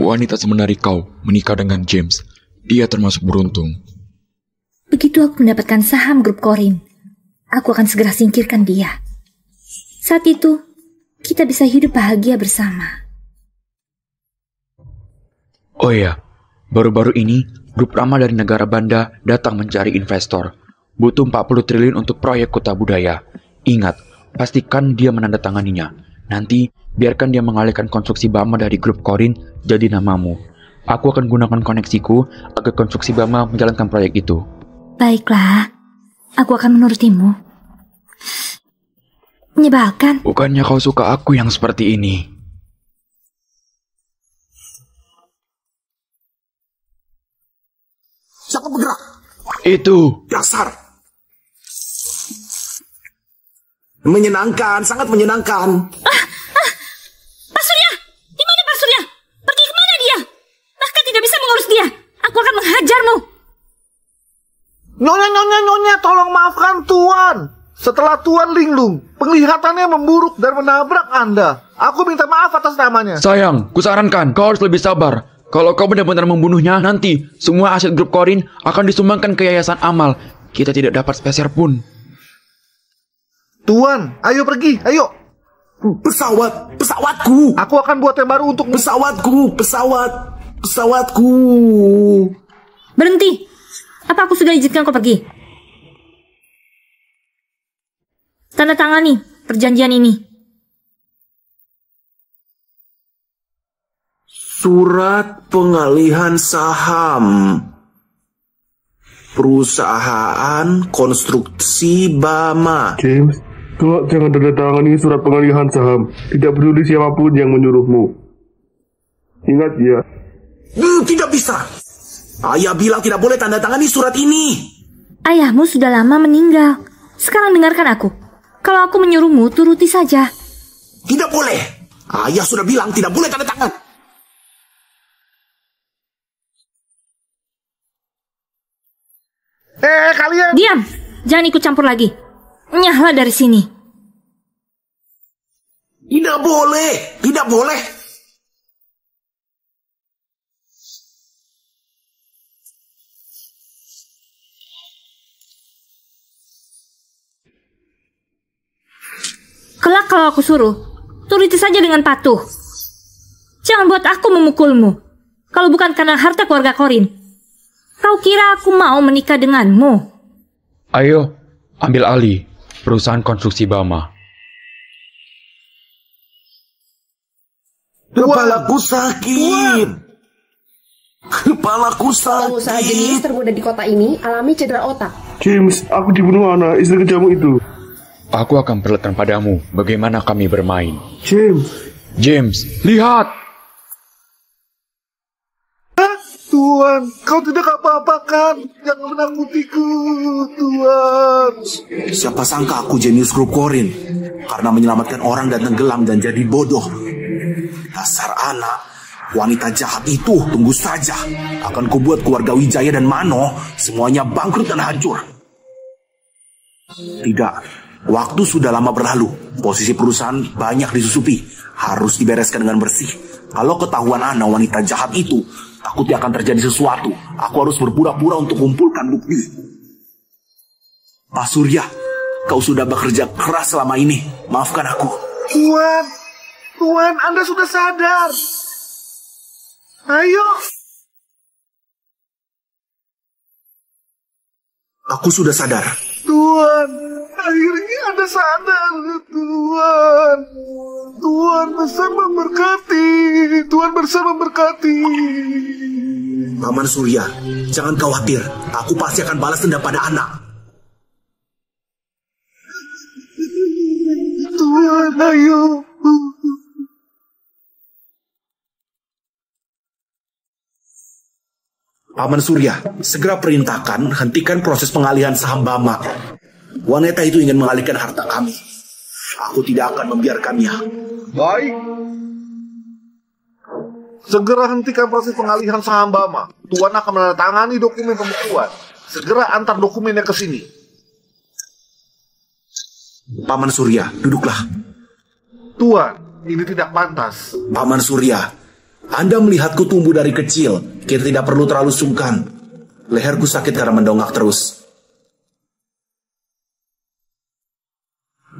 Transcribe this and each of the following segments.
wanita semenari kau menikah dengan James. Dia termasuk beruntung. Begitu aku mendapatkan saham grup Corin, aku akan segera singkirkan dia. Saat itu, kita bisa hidup bahagia bersama. Oh iya, baru-baru ini grup ramah dari negara Banda datang mencari investor. Butuh 40 triliun untuk proyek kota budaya. Ingat, pastikan dia menandatanganinya. Nanti, biarkan dia mengalihkan konstruksi Bama dari grup Corin jadi namamu. Aku akan gunakan koneksiku agar konstruksi Bama menjalankan proyek itu. Baiklah, aku akan menurutimu. Menyebalkan. Bukannya kau suka aku yang seperti ini? Siapa bergerak? Itu. Dasar. Menyenangkan, sangat menyenangkan. Pak Surya! Di mana Pak Surya? Pergi kemana dia? Bahkan tidak bisa mengurus dia. Aku akan menghajarmu. Nyonya, tolong maafkan Tuan. Setelah Tuan linglung, penglihatannya memburuk dan menabrak Anda. Aku minta maaf atas namanya. Sayang, kusarankan kau harus lebih sabar. Kalau kau benar-benar membunuhnya, nanti semua aset grup Corin akan disumbangkan ke Yayasan Amal. Kita tidak dapat sepeser pun. Tuan, ayo pergi, ayo. Pesawatku. Aku akan buat yang baru untuk Pesawatku. Berhenti. Apa aku sudah izinkan kau pergi? Tanda tangani perjanjian ini. Surat pengalihan saham. Perusahaan konstruksi Bama. James, kelak jangan tanda tangani surat pengalihan saham. Tidak peduli siapapun yang menyuruhmu. Ingat ya. Tidak bisa. Ayah bilang tidak boleh tanda tangani surat ini. Ayahmu sudah lama meninggal. Sekarang dengarkan aku. Kalau aku menyuruhmu, turuti saja. Tidak boleh. Ayah sudah bilang tidak boleh tanda tangan. Kalian. Diam. Jangan ikut campur lagi. Nyahlah dari sini. Tidak boleh. Tidak boleh. Kelak kalau aku suruh, turuti saja dengan patuh. Jangan buat aku memukulmu. Kalau bukan karena harta keluarga Corin. Kau kira aku mau menikah denganmu? Ayo, ambil alih perusahaan konstruksi Bama. Kepalaku sakit. Kepalaku Pengusaha jenius sakit. termuda di kota ini alami cedera otak. James, aku dibunuh anak istri kejammu itu. Aku akan perlihatkan padamu bagaimana kami bermain. James, lihat! Tuan, kau tidak apa-apa kan? Jangan menakutiku, Tuan. Siapa sangka aku jenius grup Corin karena menyelamatkan orang dan tenggelam dan jadi bodoh. Dasar anak, wanita jahat itu, tunggu saja. Akan kubuat keluarga Wijaya dan Mano semuanya bangkrut dan hancur. Tidak, waktu sudah lama berlalu. Posisi perusahaan banyak disusupi, harus dibereskan dengan bersih. Kalau ketahuan anak wanita jahat itu, takutnya akan terjadi sesuatu. Aku harus berpura-pura untuk mengumpulkan bukti. Pak Surya, kau sudah bekerja keras selama ini. Maafkan aku. Tuan, Anda sudah sadar. Ayo. Aku sudah sadar. Tuan, akhirnya Anda sadar, Tuan. Tuan besar memberkati. Tuan besar memberkati. Paman Surya, jangan khawatir. Aku pasti akan balas dendam pada anak. Tuan, ayo. Paman Surya, segera perintahkan hentikan proses pengalihan saham Bama. Wanita itu ingin mengalihkan harta kami. Aku tidak akan membiarkannya. Baik. Segera hentikan proses pengalihan saham Bama. Tuan akan menandatangani dokumen pembukuan. Segera antar dokumennya ke sini. Paman Surya, duduklah. Tuan, ini tidak pantas. Paman Surya, Anda melihatku tumbuh dari kecil. Kita tidak perlu terlalu sungkan. Leherku sakit karena mendongak terus.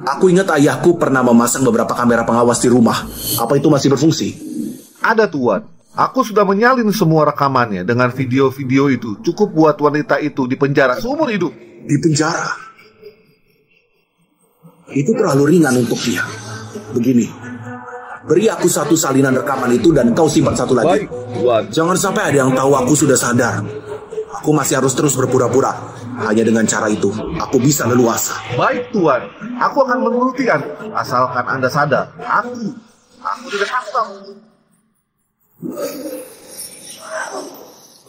Aku ingat ayahku pernah memasang beberapa kamera pengawas di rumah. Apa itu masih berfungsi? Ada Tuan. Aku sudah menyalin semua rekamannya dengan video-video itu. Cukup buat wanita itu dipenjara seumur hidup. Di penjara? Itu terlalu ringan untuk dia. Begini, beri aku satu salinan rekaman itu dan kau simpan satu lagi. Baik, Tuan. Jangan sampai ada yang tahu aku sudah sadar. Aku masih harus terus berpura-pura. Hanya dengan cara itu, aku bisa leluasa. Baik Tuan, aku akan menuruti Anda. Asalkan Anda sadar, aku tidak takut.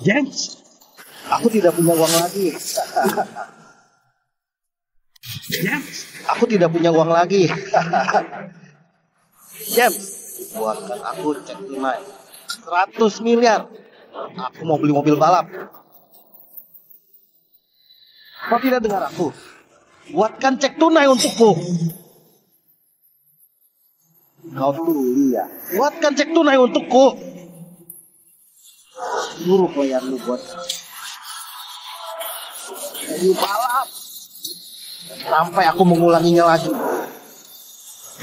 James, aku tidak punya uang lagi. James, aku tidak punya uang lagi. James, buatkan aku cek tunai 100 miliar. Aku mau beli mobil balap. Kau tidak dengar aku? Buatkan cek tunai untukku. Kau tuli ya? Buatkan cek tunai untukku. Suruh pelayan lu buat mobil balap. Sampai aku mengulanginya lagi.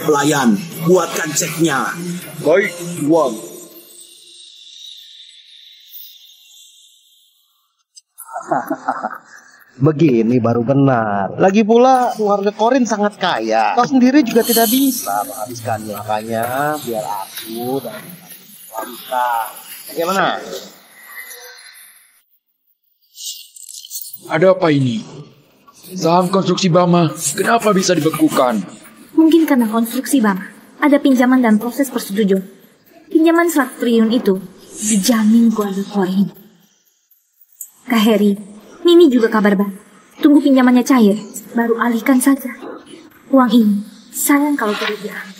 Pelayan, buatkan ceknya. Baik Tuan. Begini baru benar. Lagi pula keluarga Corin sangat kaya. Kau sendiri juga tidak bisa menghabiskannya. Makanya biar aku dan wanita. Bagaimana? Ada apa ini? Saham konstruksi Bama, kenapa bisa dibekukan? Mungkin karena konstruksi Bama. Ada pinjaman dan proses persetujuan. Pinjaman 100 triliun itu dijamin keluarga Corin. Kak Harry, Mimi juga kabar baik. Tunggu pinjamannya cair, baru alihkan saja. Uang ini, sayang kalau tidak diambil.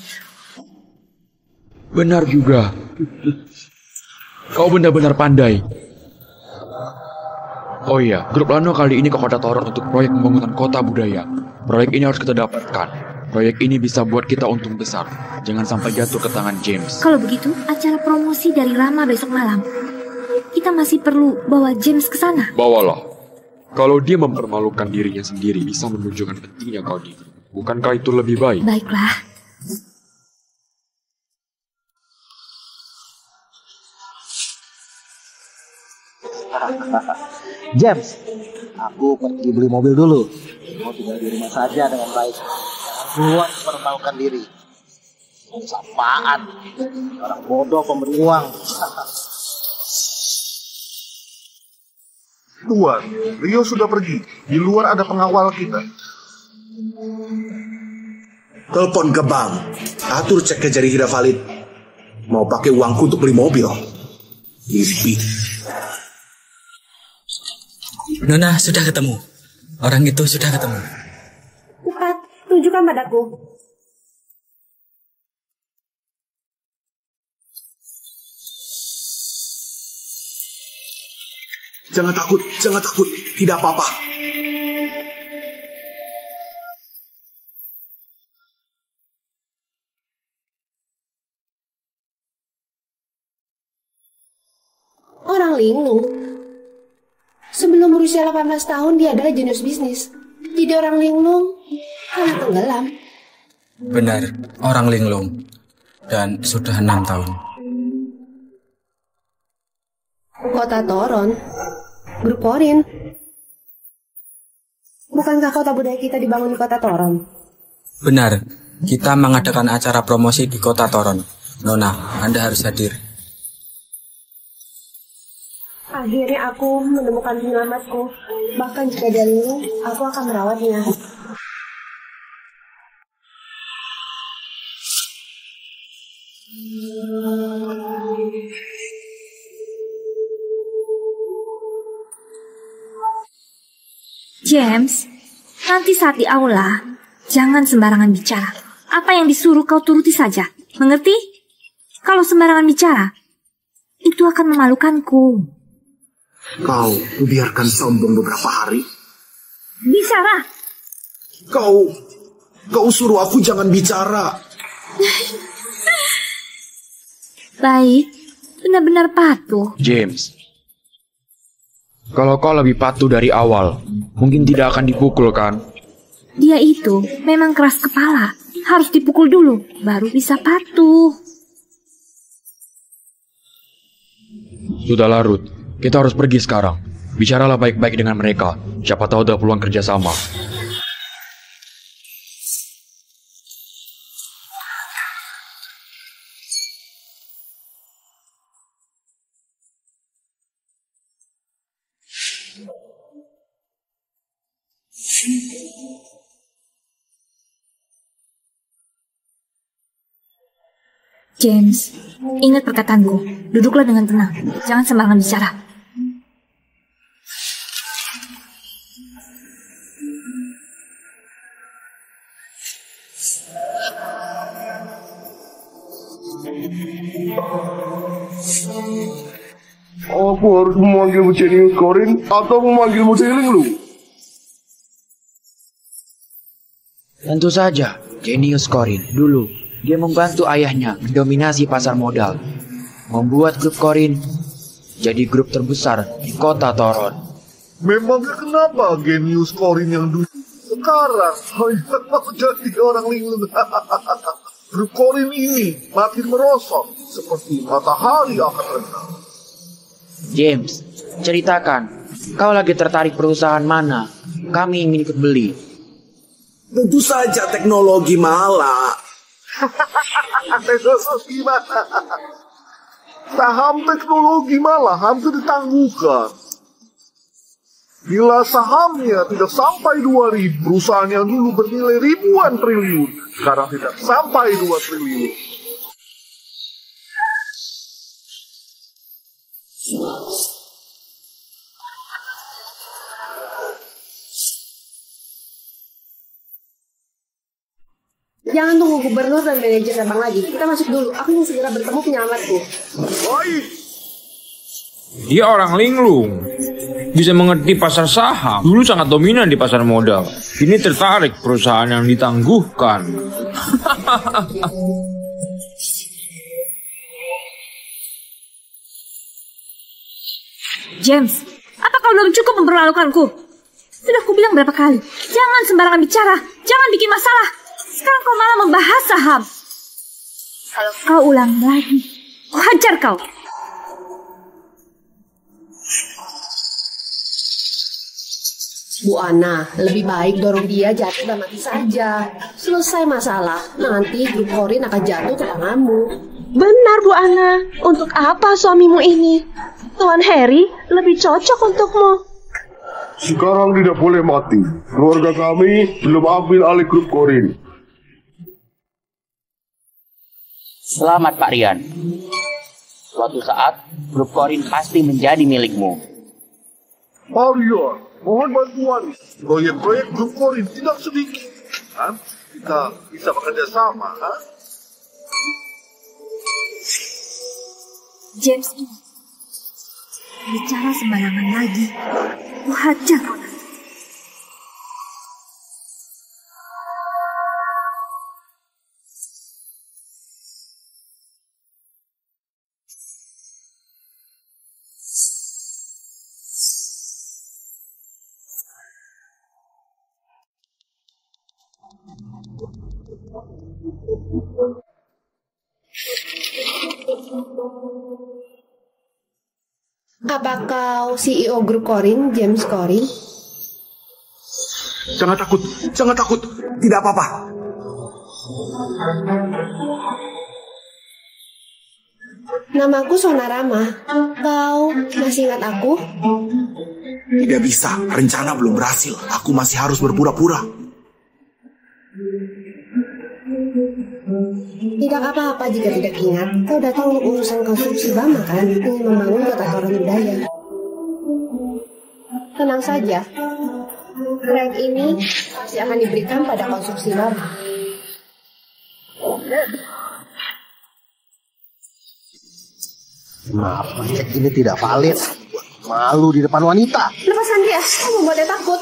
Benar juga. Kau benar-benar pandai. Oh iya, grup Lano kali ini ke Kota Toron untuk proyek pembangunan kota budaya. Proyek ini harus kita dapatkan. Proyek ini bisa buat kita untung besar. Jangan sampai jatuh ke tangan James. Kalau begitu, acara promosi dari Rama besok malam. Kita masih perlu bawa James ke sana. Bawalah. Kalau dia mempermalukan dirinya sendiri bisa menunjukkan pentingnya kau di. Bukankah itu lebih baik? Baiklah. James, aku pergi beli mobil dulu. Mau tinggal di rumah saja dengan baik. Keluar mempermalukan diri. Apaan? Orang bodoh pemberi uang. Tuan, Rio sudah pergi. Di luar ada pengawal kita. Telepon ke bank. Atur ceknya jadi tidak valid. Mau pakai uangku untuk beli mobil. Ispi. Nona, sudah ketemu. Orang itu sudah ketemu. Cepat, tunjukkan padaku. Jangan takut, jangan takut. Tidak apa-apa. Orang linglung. Sebelum berusia 18 tahun dia adalah jenius bisnis. Jadi orang linglung karena tenggelam. Benar, orang linglung. Dan sudah 6 tahun. Kota Toron. Grup Corin. Bukankah kota budaya kita dibangun di Kota Toron? Benar, kita mengadakan acara promosi di Kota Toron. Nona, Anda harus hadir. Akhirnya aku menemukan penyelamatku. Bahkan jika dia linglung, aku akan merawatnya. James, nanti saat di aula, jangan sembarangan bicara. Apa yang disuruh kau turuti saja. Mengerti? Kalau sembarangan bicara, itu akan memalukanku. Kau biarkan sombong beberapa hari. Bicara. Kau suruh aku jangan bicara. Baik, Benar-benar patuh. James, kalau kau lebih patuh dari awal, mungkin tidak akan dipukul kan? Dia itu memang keras kepala. Harus dipukul dulu, baru bisa patuh. Sudahlah Ruth, kita harus pergi sekarang. Bicaralah baik-baik dengan mereka. Siapa tahu ada peluang kerjasama. James, ingat perkataanku. Duduklah dengan tenang. Jangan sembarangan bicara. Aku harus memanggilmu Genius Corin atau memanggilmu Linglung? Tentu saja, Genius Corin. Dulu, dia membantu ayahnya mendominasi pasar modal. Membuat grup Corin jadi grup terbesar di kota Toron. Memangnya kenapa Genius Corin yang dulu sekarang jadi orang linglung? Grup Corin ini makin merosot seperti matahari akan rendah. James, ceritakan, kau lagi tertarik perusahaan mana? Kami ingin ikut beli. Tentu saja teknologi malah. Teknologi mana? Saham teknologi malah hampir ditangguhkan. Bila sahamnya tidak sampai 2.000, perusahaan yang dulu bernilai ribuan triliun, sekarang tidak sampai 2 triliun. Jangan tunggu gubernur dan manajer terbang lagi. Kita masuk dulu. Aku ingin segera bertemu penyelamatku. Baik. Dia orang linglung. Bisa mengerti pasar saham. Dulu sangat dominan di pasar modal. Kini tertarik perusahaan yang ditangguhkan. James, apa kau belum cukup mempermalukanku? Sudah kubilang berapa kali, jangan sembarangan bicara, jangan bikin masalah. Sekarang kau malah membahas saham. Kalau kau ulang lagi, ku hajar kau. Bu Ana, lebih baik dorong dia jatuh dan mati saja. Selesai masalah, nanti grup Corin akan jatuh ke tanganmu. Benar Bu Ana, untuk apa suamimu ini? Tuan Harry lebih cocok untukmu. Sekarang tidak boleh mati. Keluarga kami belum ambil alih grup Corin. Selamat Pak Rian. Suatu saat, grup Corin pasti menjadi milikmu. Maria, mohon bantuan. Proyek-proyek grup Corin tidak sedikit. Kan? Kita bisa bekerja sama, kan? James ini bicara sembarangan lagi, ku hajar kau. Apa kau CEO grup Corin, James Corin? Jangan takut, jangan takut. Tidak apa-apa. Namaku Sonarama. Kau masih ingat aku? Tidak bisa, rencana belum berhasil. Aku masih harus berpura-pura. Tidak apa-apa jika tidak ingat. Kau datang untuk urusan konstruksi Bama kan? Ingin membangun kota Toron budaya. Tenang saja. Proyek ini pasti akan diberikan pada konstruksi Bama. Maaf, cek ini tidak valid. Malu di depan wanita. Lepaskan dia, kamu membuatnya takut.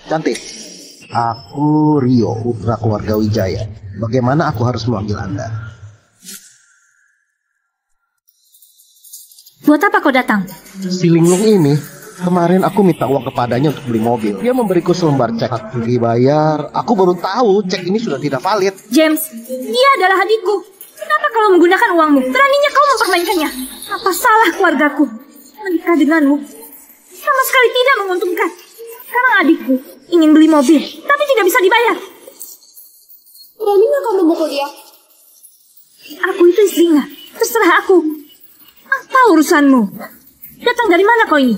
Cantik. Aku Rio, putra keluarga Wijaya. bagaimana aku harus memanggil Anda. Buat apa kau datang? Si Linglung ini, kemarin aku minta uang kepadanya untuk beli mobil. Dia memberiku selembar cek. Aku pergi bayar. Aku baru tahu cek ini sudah tidak valid. James, dia adalah adikku. Kenapa kau menggunakan uangmu? Beraninya kau mempermainkannya. Apa salah keluargaku? Menikah denganmu sama sekali tidak menguntungkan. Sekarang adikku ingin beli mobil, tapi tidak bisa dibayar. Beraninya kau memukul dia? Aku itu istrinya. Terserah aku. Apa urusanmu? Datang dari mana kau ini?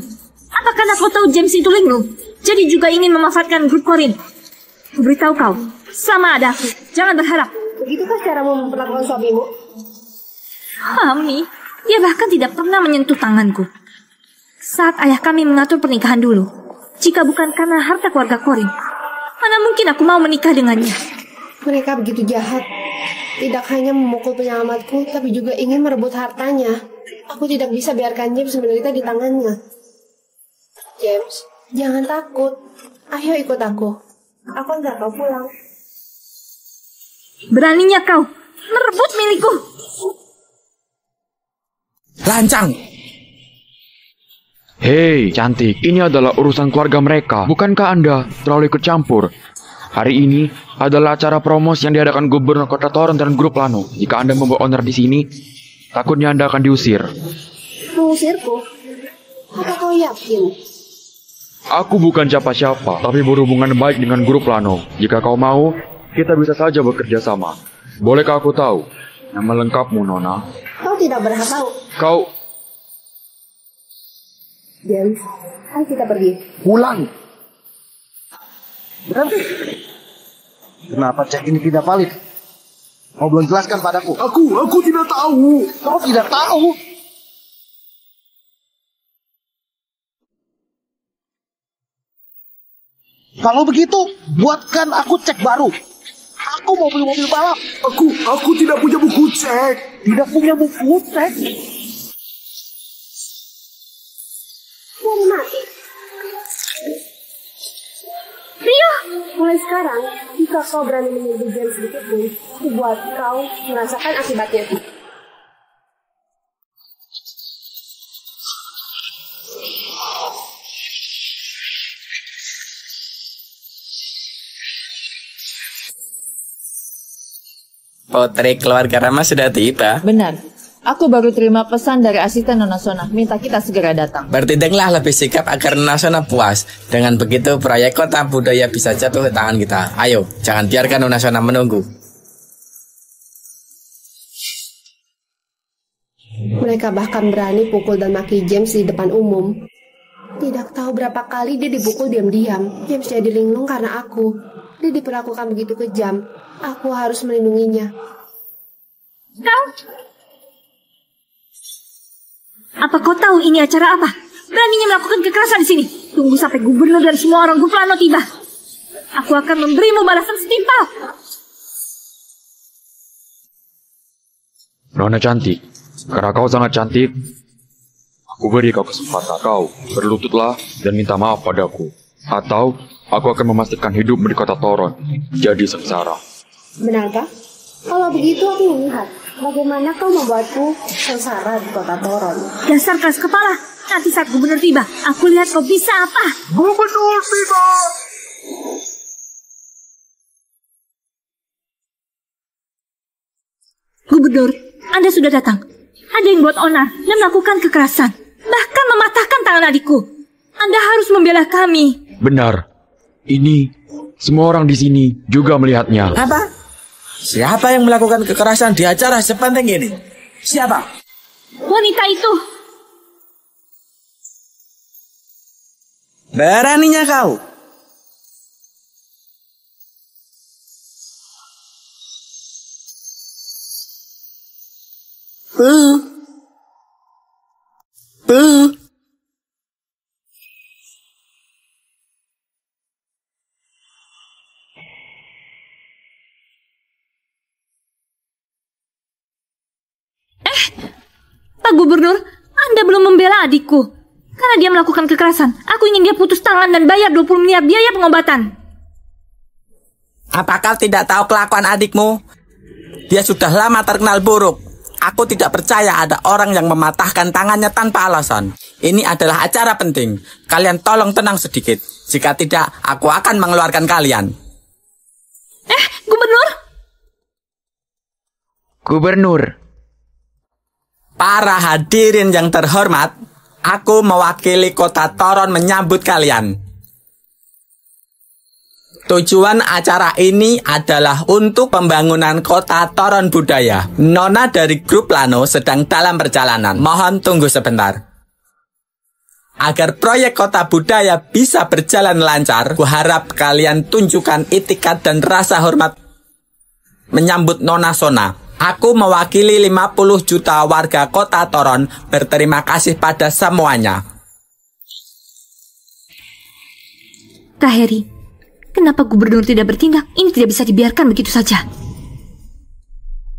Apa karena kau tahu James itu linglung? Jadi juga ingin memanfaatkan grup Corin? Kuberitahu kau, sama ada aku. Jangan berharap. Begitukah caramu memperlakukan suamimu? Mami, dia bahkan tidak pernah menyentuh tanganku. Saat ayah kami mengatur pernikahan dulu, jika bukan karena harta keluarga Corin, mana mungkin aku mau menikah dengannya? Mereka begitu jahat. Tidak hanya memukul penyelamatku, tapi juga ingin merebut hartanya. Aku tidak bisa biarkan James menderita di tangannya. James, jangan takut. Ayo ikut aku. Aku antar kau pulang. Beraninya kau merebut milikku. Lancang! Hei, cantik, ini adalah urusan keluarga mereka. Bukankah Anda terlalu ikut campur? Hari ini adalah acara promosi yang diadakan Gubernur Kota Toron dan Grup Lano. Jika Anda membawa owner di sini, takutnya Anda akan diusir. Mengusirku? Apa kau yakin? Aku bukan siapa-siapa, tapi berhubungan baik dengan Grup Lano. Jika kau mau, kita bisa saja bekerja sama. Bolehkah aku tahu nama lengkapmu, Nona? Kau tidak berhak tahu. Kau... James, ayo kita pergi. Pulang. Berhenti. Kenapa cek ini tidak valid? Kau belum jelaskan padaku. Aku tidak tahu. Kau tidak tahu? Kalau begitu, buatkan aku cek baru. Aku mau beli mobil balap. Aku tidak punya buku cek. Tidak punya buku cek? Mau mati. Rio, mulai sekarang, jika kau berani menyentuh James sedikit pun, aku buat kau merasakan akibatnya. Putri keluarga Rama sudah tiba. Benar. Aku baru terima pesan dari asisten Nona Sona, minta kita segera datang. Bertindaklah lebih sikap agar Nona Sona puas. Dengan begitu proyek kota budaya bisa jatuh ke tangan kita. Ayo, jangan biarkan Nona Sona menunggu. Mereka bahkan berani pukul dan maki James di depan umum. Tidak tahu berapa kali dia dipukul diam-diam. James jadi linglung karena aku. Dia diperlakukan begitu kejam. Aku harus melindunginya. Kau? Apa kau tahu ini acara apa? Beraninya melakukan kekerasan di sini. Tunggu sampai gubernur dan semua orang Grup Lano tiba. Aku akan memberimu balasan setimpal. Nona cantik, karena kau sangat cantik, aku beri kau kesempatan. Kau berlututlah dan minta maaf padaku. Atau aku akan memastikan hidupmu di Kota Toron jadi sengsara. Benarkah? Kalau begitu aku melihat bagaimana kau membuatku sengsara di Kota Toron. Dasar keras kepala. Nanti saat gubernur tiba, aku lihat kau bisa apa. Gubernur tiba. Gubernur, Anda sudah datang. Ada yang buat onar dan melakukan kekerasan. Bahkan mematahkan tangan adikku. Anda harus membela kami. Benar. Ini semua orang di sini juga melihatnya. Apa? Siapa yang melakukan kekerasan di acara sepenting ini? Siapa? Wanita itu. Beraninya kau. Pak Gubernur, Anda belum membela adikku. Karena dia melakukan kekerasan. Aku ingin dia putus tangan dan bayar 20 miliar biaya pengobatan. Apakah tidak tahu kelakuan adikmu? Dia sudah lama terkenal buruk. Aku tidak percaya ada orang yang mematahkan tangannya tanpa alasan. Ini adalah acara penting. Kalian tolong tenang sedikit. Jika tidak, aku akan mengeluarkan kalian. Gubernur? Gubernur. Para hadirin yang terhormat, aku mewakili kota Toron menyambut kalian. Tujuan acara ini adalah untuk pembangunan kota Toron Budaya. Nona dari grup Lano sedang dalam perjalanan. Mohon tunggu sebentar. Agar proyek kota budaya bisa berjalan lancar, kuharap kalian tunjukkan itikat dan rasa hormat menyambut Nona Sona. Aku mewakili 50 juta warga kota Toron berterima kasih pada semuanya. Kak Heri, kenapa gubernur tidak bertindak? Ini tidak bisa dibiarkan begitu saja.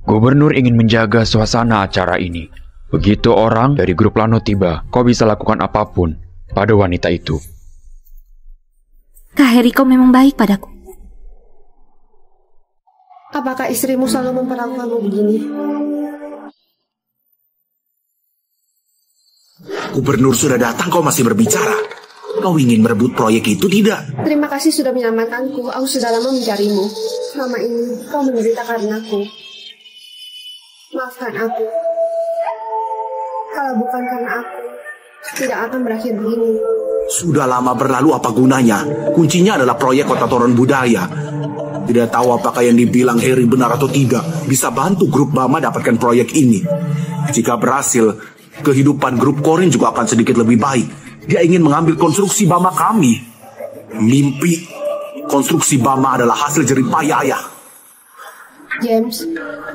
Gubernur ingin menjaga suasana acara ini. Begitu orang dari grup Lano tiba, kau bisa lakukan apapun pada wanita itu. Kak Heri, kau memang baik padaku. Apakah istrimu selalu memperlakukanmu begini? Gubernur sudah datang, kau masih berbicara. Kau ingin merebut proyek itu, tidak? Terima kasih sudah menyelamatkanku. Aku sudah lama mencarimu. Selama ini kau menderita karena aku. Maafkan aku. Kalau bukan karena aku, tidak akan berakhir begini. Sudah lama berlalu, apa gunanya? Kuncinya adalah proyek kota Toron Budaya. Tidak tahu apakah yang dibilang Heri benar atau tidak. Bisa bantu grup Bama dapatkan proyek ini. Jika berhasil, kehidupan grup Korin juga akan sedikit lebih baik. Dia ingin mengambil konstruksi Bama kami. Mimpi konstruksi Bama adalah hasil jerih payah ayah. James,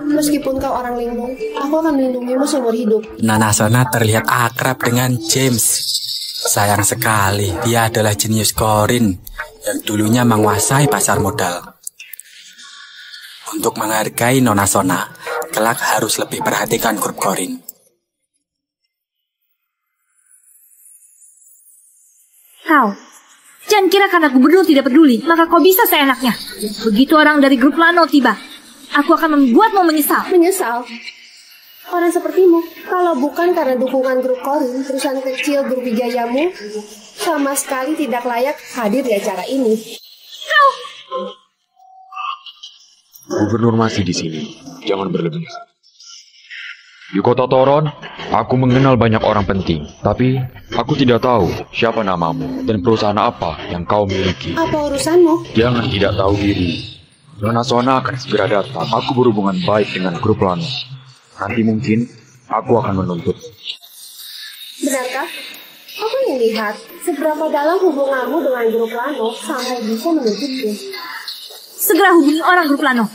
meskipun kau orang linglung, aku akan melindungimu seumur hidup. Nona Sona terlihat akrab dengan James. Sayang sekali, dia adalah jenius Korin yang dulunya menguasai pasar modal. Untuk menghargai Nona Sona, kelak harus lebih perhatikan grup Korin. Kau, jangan kira karena gubernur tidak peduli, maka kau bisa seenaknya. Begitu orang dari grup Lano tiba, aku akan membuatmu menyesal. Menyesal? Orang sepertimu, kalau bukan karena dukungan grup Korin, perusahaan kecil grup Wijayamu sama sekali tidak layak hadir di acara ini. Kau! Gubernur masih di sini. Jangan berlebihan. Di kota Toron, aku mengenal banyak orang penting. Tapi, aku tidak tahu siapa namamu dan perusahaan apa yang kau miliki. Apa urusanmu? Jangan tidak tahu diri. Nona Sona akan segera datang. Aku berhubungan baik dengan grup Lano. Nanti mungkin, aku akan menuntut. Benarkah? Aku ingin lihat seberapa dalam hubunganmu dengan grup Lano sampai bisa menuntutku. Segera hubungi orang grup Lano.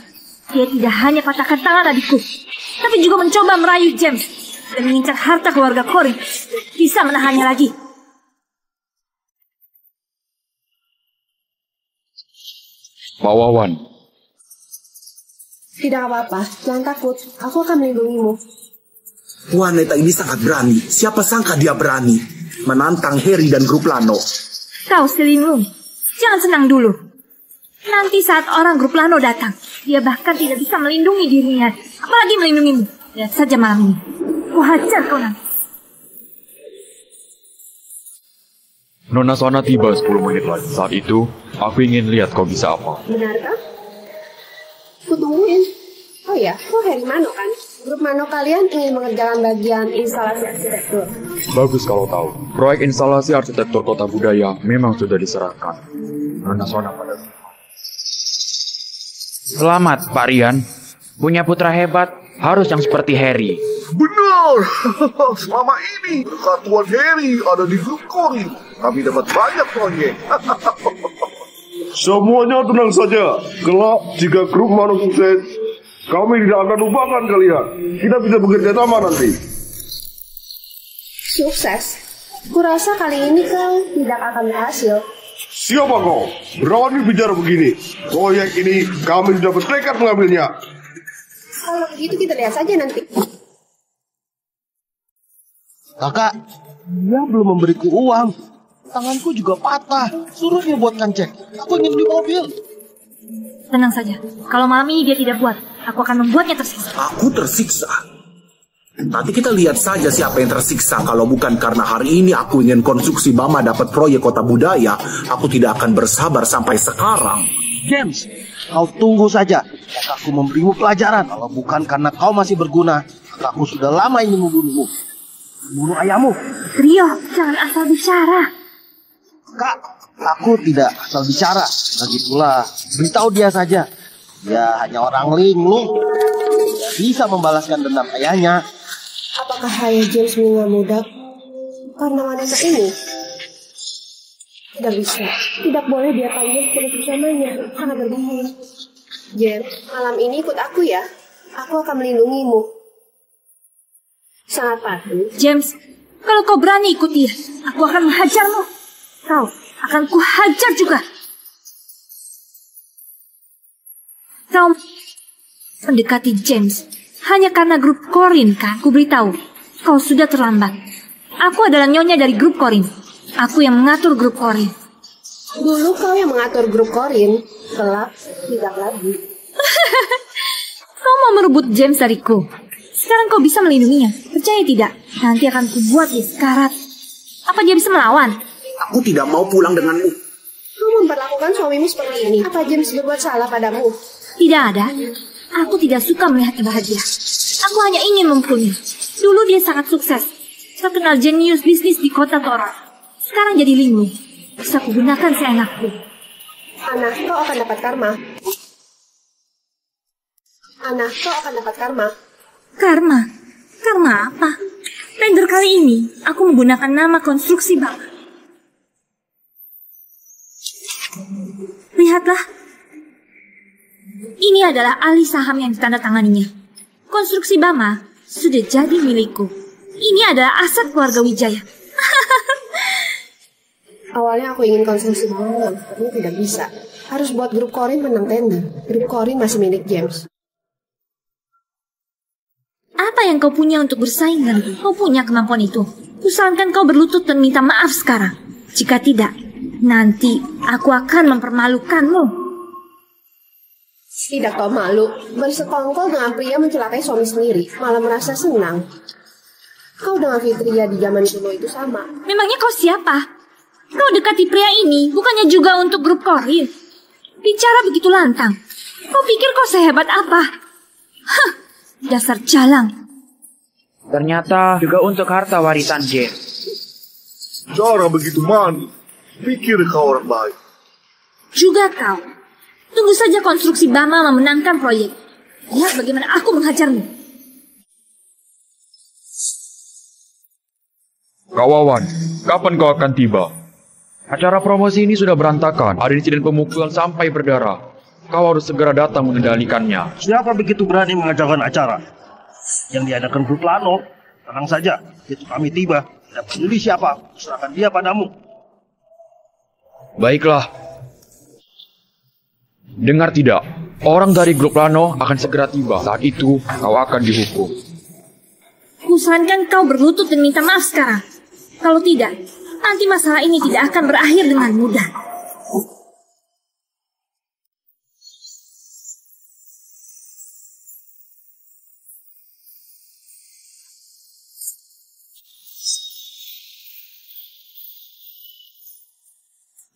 Dia tidak hanya patahkan tangan adikku, tapi juga mencoba merayu James dan mengincar harta keluarga Korin. Bisa menahannya lagi. Pak Wawan. Tidak apa-apa, jangan takut. Aku akan melindungimu. Wanita ini sangat berani. Siapa sangka dia berani menantang Heri dan grup Lano. Kau selinglung, jangan senang dulu. Nanti saat orang grup Lano datang, dia bahkan tidak bisa melindungi dirinya, apalagi melindungimu. Lihat saja malam ini, ku hajar kau nanti. Nona Sona tiba 10 menit lagi. Saat itu, aku ingin lihat kau bisa apa. Benarkah? Kutungguin. Oh ya, kau Heri Mano kan? Grup Mano kalian ingin mengerjakan bagian instalasi arsitektur. Bagus kalau tahu. Proyek instalasi arsitektur kota budaya memang sudah diserahkan. Nona Sona pada. Selamat, Pak Rian. Punya putra hebat, harus yang seperti Heri. Benar. Selama ini kesatuan Heri ada di grup Korin. Kami dapat banyak proyek. Semuanya tenang saja. Kelak jika grup Mano sukses, kami tidak akan lupakan kalian. Kita bisa bekerja sama nanti. Sukses? Kurasa kali ini kau tidak akan berhasil. Siapa kau? Berani bicara begini. Proyek ini kami sudah bertekad mengambilnya. Kalau begitu kita lihat saja nanti. Kakak, dia belum memberiku uang. Tanganku juga patah. Suruh dia buatkan cek. Aku ingin beli mobil. Tenang saja, kalau malam ini dia tidak buat, aku akan membuatnya tersiksa. Aku tersiksa? Nanti kita lihat saja siapa yang tersiksa. Kalau bukan karena hari ini aku ingin konstruksi Bama dapat proyek kota budaya, aku tidak akan bersabar sampai sekarang. James, kau tunggu saja. Aku memberimu pelajaran. Kalau bukan karena kau masih berguna, aku sudah lama ingin membunuhmu. Membunuh ayahmu. Rio, jangan asal bicara. Kak, aku tidak asal bicara. Lagipula, beritahu dia saja. Dia hanya orang linglung. Dia bisa membalaskan dendam ayahnya. Apakah ayah James mengamudak karena wanita ini? Tidak bisa. Tidak boleh dia panggil terus bersamanya. Sangat berbahaya. James, malam ini ikut aku ya. Aku akan melindungimu. Sangat patuh. James, kalau kau berani ikut dia, aku akan menghajarmu. Kau akan kuhajar juga. Kau mendekati James hanya karena grup Corin, kan? Ku beritahu, kau sudah terlambat. Aku adalah nyonya dari grup Corin. Aku yang mengatur grup Corin. Dulu kau yang mengatur grup Corin, kelak tidak lagi. Kau mau merebut James dariku. Sekarang kau bisa melindunginya. Percaya tidak? Nanti akan kubuat dia sekarat. Apa dia bisa melawan? Aku tidak mau pulang denganmu. Kau memperlakukan suamimu seperti ini. Apa James berbuat salah padamu? Tidak ada. Aku tidak suka melihatnya bahagia. Aku hanya ingin membunuhnya. Dulu dia sangat sukses. Terkenal jenius bisnis di kota Toron. Sekarang jadi linglung. Bisa kugunakan seenakku. Ana, kau akan dapat karma. Ana, kau akan dapat karma. Karma? Karma apa? Tender kali ini, aku menggunakan nama konstruksi Bama. Lihatlah. Ini adalah alih saham yang ditandatanganinya. Konstruksi Bama sudah jadi milikku. Ini adalah aset keluarga Wijaya. Awalnya aku ingin konstruksi bangunan, tapi tidak bisa. Harus buat grup Corin menang tender. Grup Corin masih milik James. Apa yang kau punya untuk bersaing denganku? Kau punya kemampuan itu. Kusarankan kau berlutut dan minta maaf sekarang. Jika tidak, nanti aku akan mempermalukanmu. Tidak kau malu, bersekongkol dengan pria mencelakai suami sendiri, malah merasa senang. Kau dengan Fitria di zaman dulu itu sama. Memangnya kau siapa? Kau dekati pria ini, bukannya juga untuk grup Corin. Bicara begitu lantang. Kau pikir kau sehebat apa? Hah, dasar jalang. Ternyata juga untuk harta warisan James. Cara begitu manis. Pikir kau orang baik. Juga kau. Tunggu saja konstruksi Bama memenangkan proyek. Lihat bagaimana aku menghajarmu. Kawan, kapan kau akan tiba? Acara promosi ini sudah berantakan. Ada insiden pemukulan sampai berdarah. Kau harus segera datang mengendalikannya. Siapa begitu berani mengajarkan acara? Yang diadakan grup Lano. Tenang saja, begitu kami tiba. Tidak peduli siapa, serahkan dia padamu. Baiklah. Dengar tidak, orang dari grup Lano akan segera tiba. Saat itu, kau akan dihukum. Kusarankan kau berlutut dan minta maaf sekarang. Kalau tidak, nanti masalah ini tidak akan berakhir dengan mudah.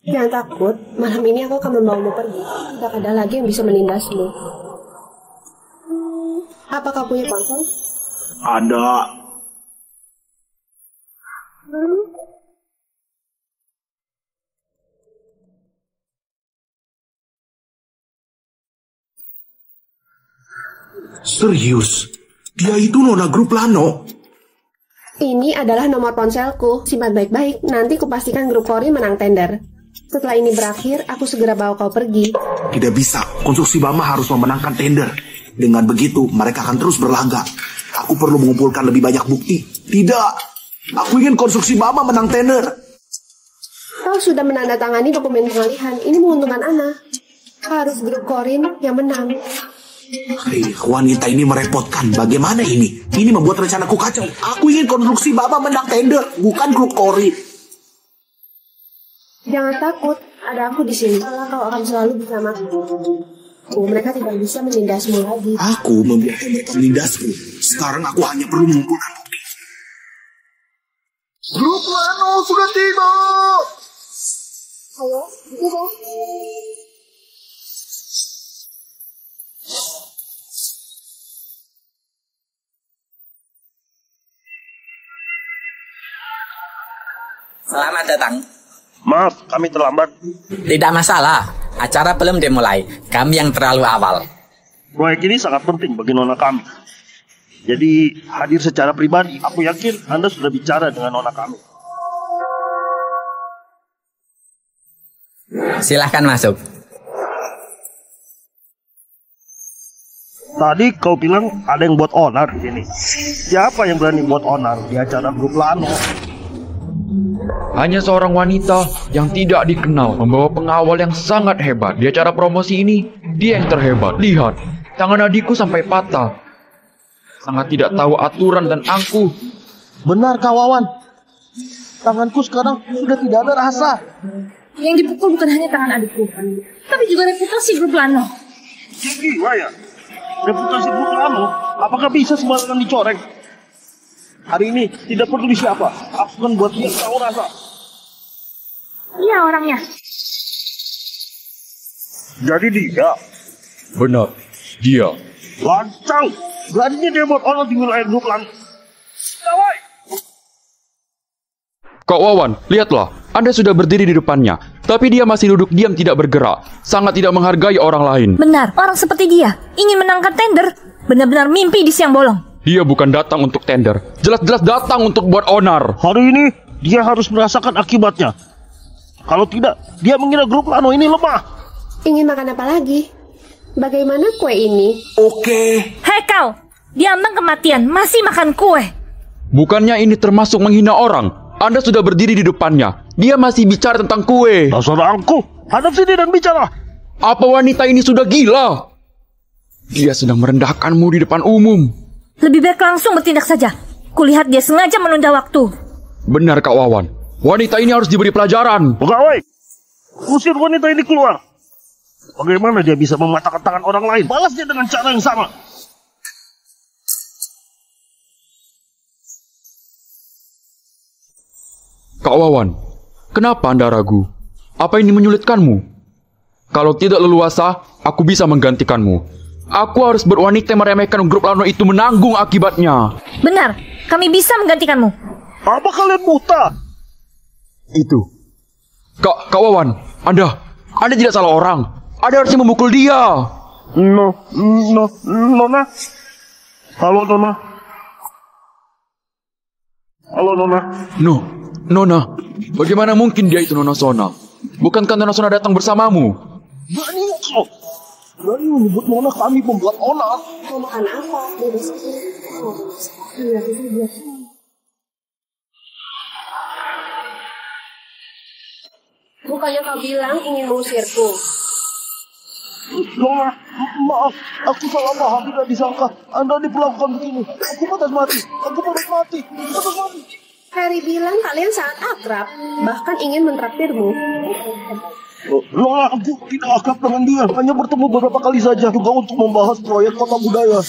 Jangan takut, malam ini aku akan membawamu pergi. Tidak ada lagi yang bisa menindasmu. Apa kau punya ponsel? Ada. Serius? Dia itu nona grup Lano? Ini adalah nomor ponselku. Simpan baik-baik, nanti kupastikan grup Corin menang tender. Setelah ini berakhir, aku segera bawa kau pergi. Tidak bisa, konstruksi Bama harus memenangkan tender. Dengan begitu, mereka akan terus berlaga. Aku perlu mengumpulkan lebih banyak bukti. Tidak, aku ingin konstruksi Bama menang tender. Kau sudah menandatangani dokumen pengalihan. Ini menguntungkan Ana. Harus grup Corin yang menang. Wanita ini merepotkan. Bagaimana ini? Ini membuat rencanaku kacau. Aku ingin konstruksi Bama menang tender, bukan grup Corin. Jangan takut, ada aku di sini. Kau akan selalu bersamaku. Mereka tidak bisa menindasmu lagi. Aku membiarkan mereka menindasku. Sekarang aku hanya perlu mengumpulkan bukti. Grup Lano sudah tiba. Halo, tiba. Selamat datang. Maaf, kami terlambat. Tidak masalah, acara belum dimulai. Kami yang terlalu awal. Proyek ini sangat penting bagi nona kami. Jadi hadir secara pribadi. Aku yakin Anda sudah bicara dengan nona kami. Silahkan masuk. Tadi kau bilang ada yang buat onar di sini. Siapa yang berani buat onar di acara grup Lano? Hanya seorang wanita yang tidak dikenal membawa pengawal yang sangat hebat. Di acara promosi ini, dia yang terhebat. Lihat, tangan adikku sampai patah. Sangat tidak tahu aturan dan angkuh. Benar, kawan. Tanganku sekarang sudah tidak ada rasa. Yang dipukul bukan hanya tangan adikku, tapi juga reputasi grup Lano. Gila ya? Reputasi grup Lano? Apakah bisa sembarangan dicoreng? Hari ini tidak peduli siapa, aku akan buat dia tahu rasa. Iya orangnya. Jadi dia? Benar, dia. Lancang! Beraninya dia buat orang di wilayah grup Lano. Kawai! Kak Wawan, lihatlah, Anda sudah berdiri di depannya. Tapi dia masih duduk diam tidak bergerak. Sangat tidak menghargai orang lain. Benar, orang seperti dia ingin menangkan tender. Benar-benar mimpi di siang bolong. Dia bukan datang untuk tender. Jelas-jelas datang untuk buat onar. Hari ini dia harus merasakan akibatnya. Kalau tidak, dia mengira grup Lano ini lemah. Ingin makan apa lagi? Bagaimana kue ini? Oke. Hei kau, diambang kematian masih makan kue. Bukannya ini termasuk menghina orang? Anda sudah berdiri di depannya. Dia masih bicara tentang kue. Dasar angkuh, hadap sini dan bicara. Apa wanita ini sudah gila? Dia sedang merendahkanmu di depan umum. Lebih baik langsung bertindak saja. Kulihat dia sengaja menunda waktu. Benar Kak Wawan. Wanita ini harus diberi pelajaran. Pegawai, usir wanita ini keluar. Bagaimana dia bisa mematahkan tangan orang lain? Balas dia dengan cara yang sama. Kak Wawan, kenapa Anda ragu? Apa ini menyulitkanmu? Kalau tidak leluasa, aku bisa menggantikanmu. Aku harus berwanita yang meremehkan grup Lano itu menanggung akibatnya. Benar, kami bisa menggantikanmu. Apa kalian buta? Itu. Kak Wawan, Anda tidak salah orang. Anda harusnya memukul dia. Nona. Halo, Nona. Halo, Nona. Nona, bagaimana mungkin dia itu Nona Sona? Bukankah Nona Sona datang bersamamu? Berani kau. Berani menyebut Nona kami pembuat onar. Mau makan apa? Bebas Bukannya kau bilang ingin mengusirku? Nona, maaf. Aku salah paham, tidak disangka Anda diperlakukan begini. Aku patah mati. Harry bilang kalian sangat akrab, bahkan ingin mentraktirmu. Nona, aku tidak akrab dengan dia. Hanya bertemu beberapa kali saja, juga untuk membahas proyek kota budaya.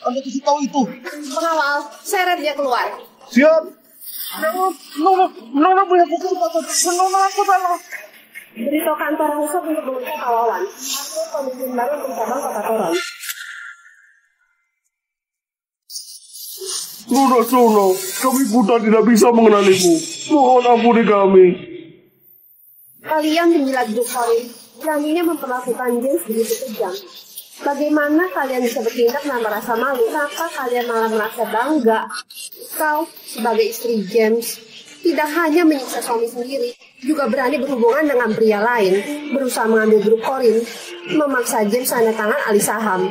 Anda kasih tahu itu. Pengawal, seret dia keluar. Siap. Nona punya kesempatan. Nona, aku salah. Beritahu kantor pusat untuk meminta kawalan. Aku pemimpin baru untuk cabang kota Toron. Nona, kami buta tidak bisa mengenalimu. Mohon ampuni kami. Kalian penjilat Dukorin, beraninya memperlakukan James begitu kejam. Bagaimana kalian bisa bertindak tanpa rasa malu? Kenapa kalian malah merasa bangga? Kau, sebagai istri James, tidak hanya menyiksa suami sendiri, juga berani berhubungan dengan pria lain, berusaha mengambil grup Corin, memaksa James tanda tangan alih saham.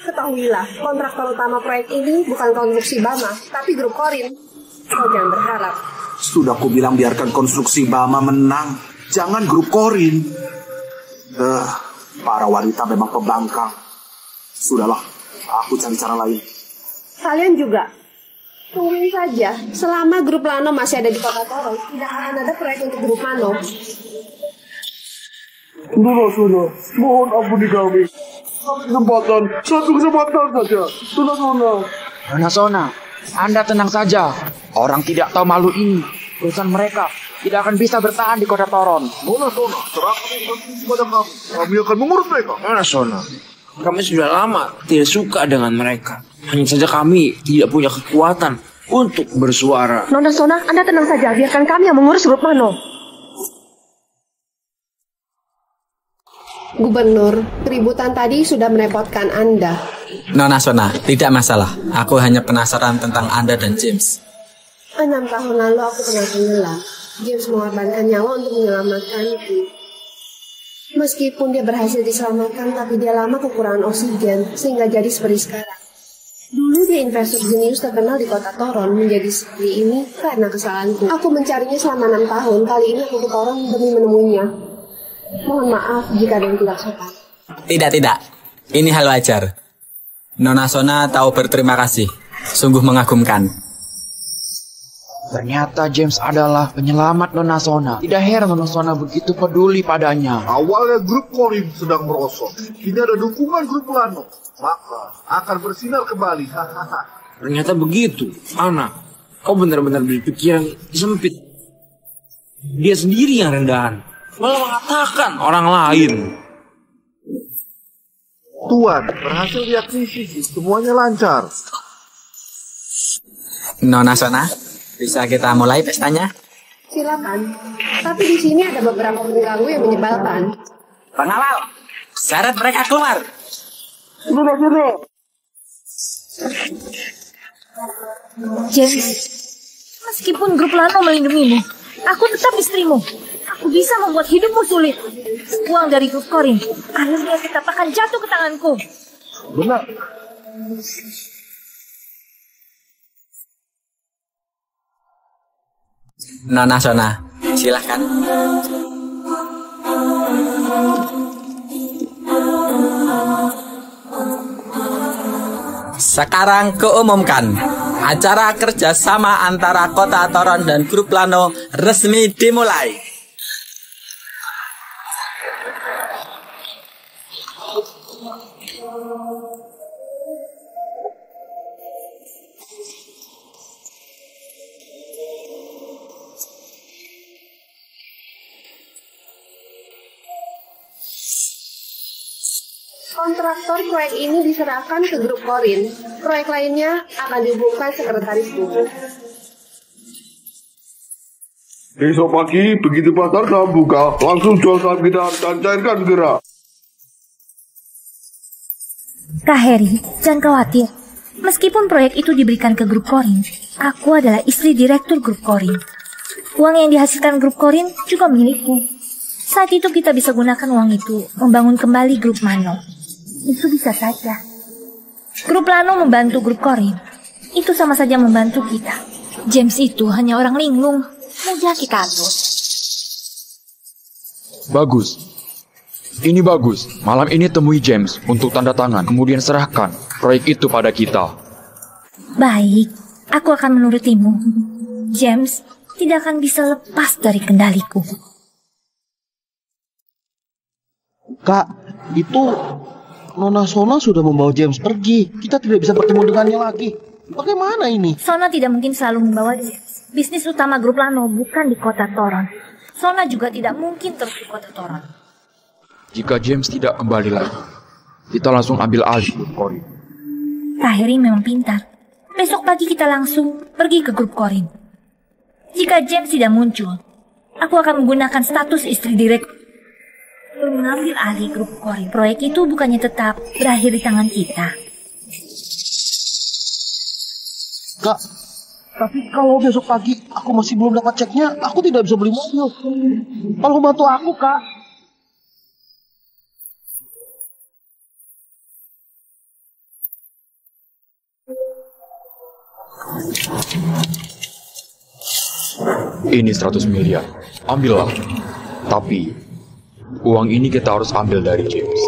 Ketahuilah, kontraktor utama proyek ini bukan konstruksi Bama, tapi grup Corin. Kau jangan berharap. Sudah aku bilang biarkan konstruksi Bama menang. Jangan grup Corin. Para wanita memang pembangkang. Sudahlah, aku cari cara lain. Kalian juga. Tungguin saja, selama grup Lano masih ada di kota Toron, tidak akan ada proyek untuk grup Lano. Nona Sona, mohon ampuni kami. Satu kesempatan saja. Nona Sona, Anda tenang saja. Orang tidak tahu malu ini, perusahaan mereka tidak akan bisa bertahan di kota Toron. Nona Sona, serahkan ini kepada kami. Kami akan mengurus mereka. Nona Sona, kami sudah lama tidak suka dengan mereka. Hanya saja kami tidak punya kekuatan untuk bersuara. Nona Sona, Anda tenang saja. Biarkan kami yang mengurus grup Mano. Gubernur, keributan tadi sudah merepotkan Anda. Nona Sona, tidak masalah. Aku hanya penasaran tentang Anda dan James. 6 tahun lalu aku pernah tenggelam. James mengorbankan nyawa untuk menyelamatkanku. Meskipun dia berhasil diselamatkan, tapi dia lama kekurangan oksigen, sehingga jadi seperti sekarang. Dulu dia investor jenius terkenal di kota Toron, menjadi seperti ini karena kesalahanku. Aku mencarinya selama 6 tahun, kali ini aku ke Toron demi menemuinya. Mohon maaf jika ada yang tidak sopan. Tidak. Ini hal wajar. Nona Sona tahu berterima kasih. Sungguh mengagumkan. Ternyata James adalah penyelamat Nona Sona. Tidak heran Nona Sona begitu peduli padanya. Awalnya grup Corin sedang merosot. Kini ada dukungan grup Lano. Maka akan bersinar kembali. Ternyata begitu. Ana, kau benar-benar berpikiran sempit. Dia sendiri yang rendahan. Malah mengatakan orang lain. Tuan, berhasil diakuisisi. Semuanya lancar. Nona Sona, bisa kita mulai pestanya? Silakan. Tapi di sini ada beberapa pengganggu yang menyebalkan. Pengawal, syarat mereka keluar. James, meskipun grup Lano melindungimu, aku tetap istrimu. Aku bisa membuat hidupmu sulit. Uang dari grup Corin, akhirnya tetap akan jatuh ke tanganku. Benar. Nona Sona, silahkan. Sekarang keumumkan, acara kerjasama antara Kota Toron dan Grup Lano resmi dimulai. Kontraktor proyek ini diserahkan ke grup Corin. Proyek lainnya akan dihubungkan sekretarisku. Besok pagi, begitu pasar saham buka, langsung jual saham kita dan cairkan segera. Kak Harry, jangan khawatir. Meskipun proyek itu diberikan ke grup Corin, aku adalah istri direktur grup Corin. Uang yang dihasilkan grup Corin juga milikku. Saat itu kita bisa gunakan uang itu membangun kembali grup Mano. Itu bisa saja. Grup Lano membantu grup Corin. Itu sama saja membantu kita. James itu hanya orang linglung. Mudah kita atur. Bagus. Ini bagus. Malam ini temui James untuk tanda tangan. Kemudian serahkan proyek itu pada kita. Baik. Aku akan menurutimu. James tidak akan bisa lepas dari kendaliku. Kak, itu Nona Sona sudah membawa James pergi. Kita tidak bisa bertemu dengannya lagi. Bagaimana ini? Sona tidak mungkin selalu membawa James. Bisnis utama grup Lano bukan di kota Toron. Sona juga tidak mungkin terus di kota Toron. Jika James tidak kembali lagi, kita langsung ambil alih grup Corin. Kak Harry memang pintar. Besok pagi kita langsung pergi ke grup Corin. Jika James tidak muncul, aku akan menggunakan status istri direktur mengambil alih grup Corin. Proyek itu bukannya tetap berakhir di tangan kita. Kak, tapi kalau besok pagi aku masih belum dapat ceknya, aku tidak bisa beli mobil. Tolong bantu aku, Kak. Ini 100 miliar. Ambillah. Tapi uang ini kita harus ambil dari James.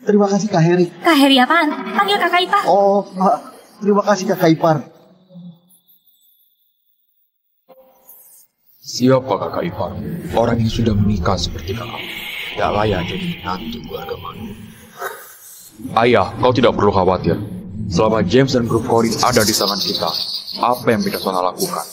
Terima kasih Kak Harry. Kak Harry apaan? Panggil Kakak Ipar. Oh, terima kasih Kakak Ipar. Siapa kakak ipar? Orang yang sudah menikah seperti kakak tidak layak jadi menantu keluarga Manu. Ayah, kau tidak perlu khawatir. Selama James dan grup Corin ada di tangan kita, apa yang Midasona lakukan?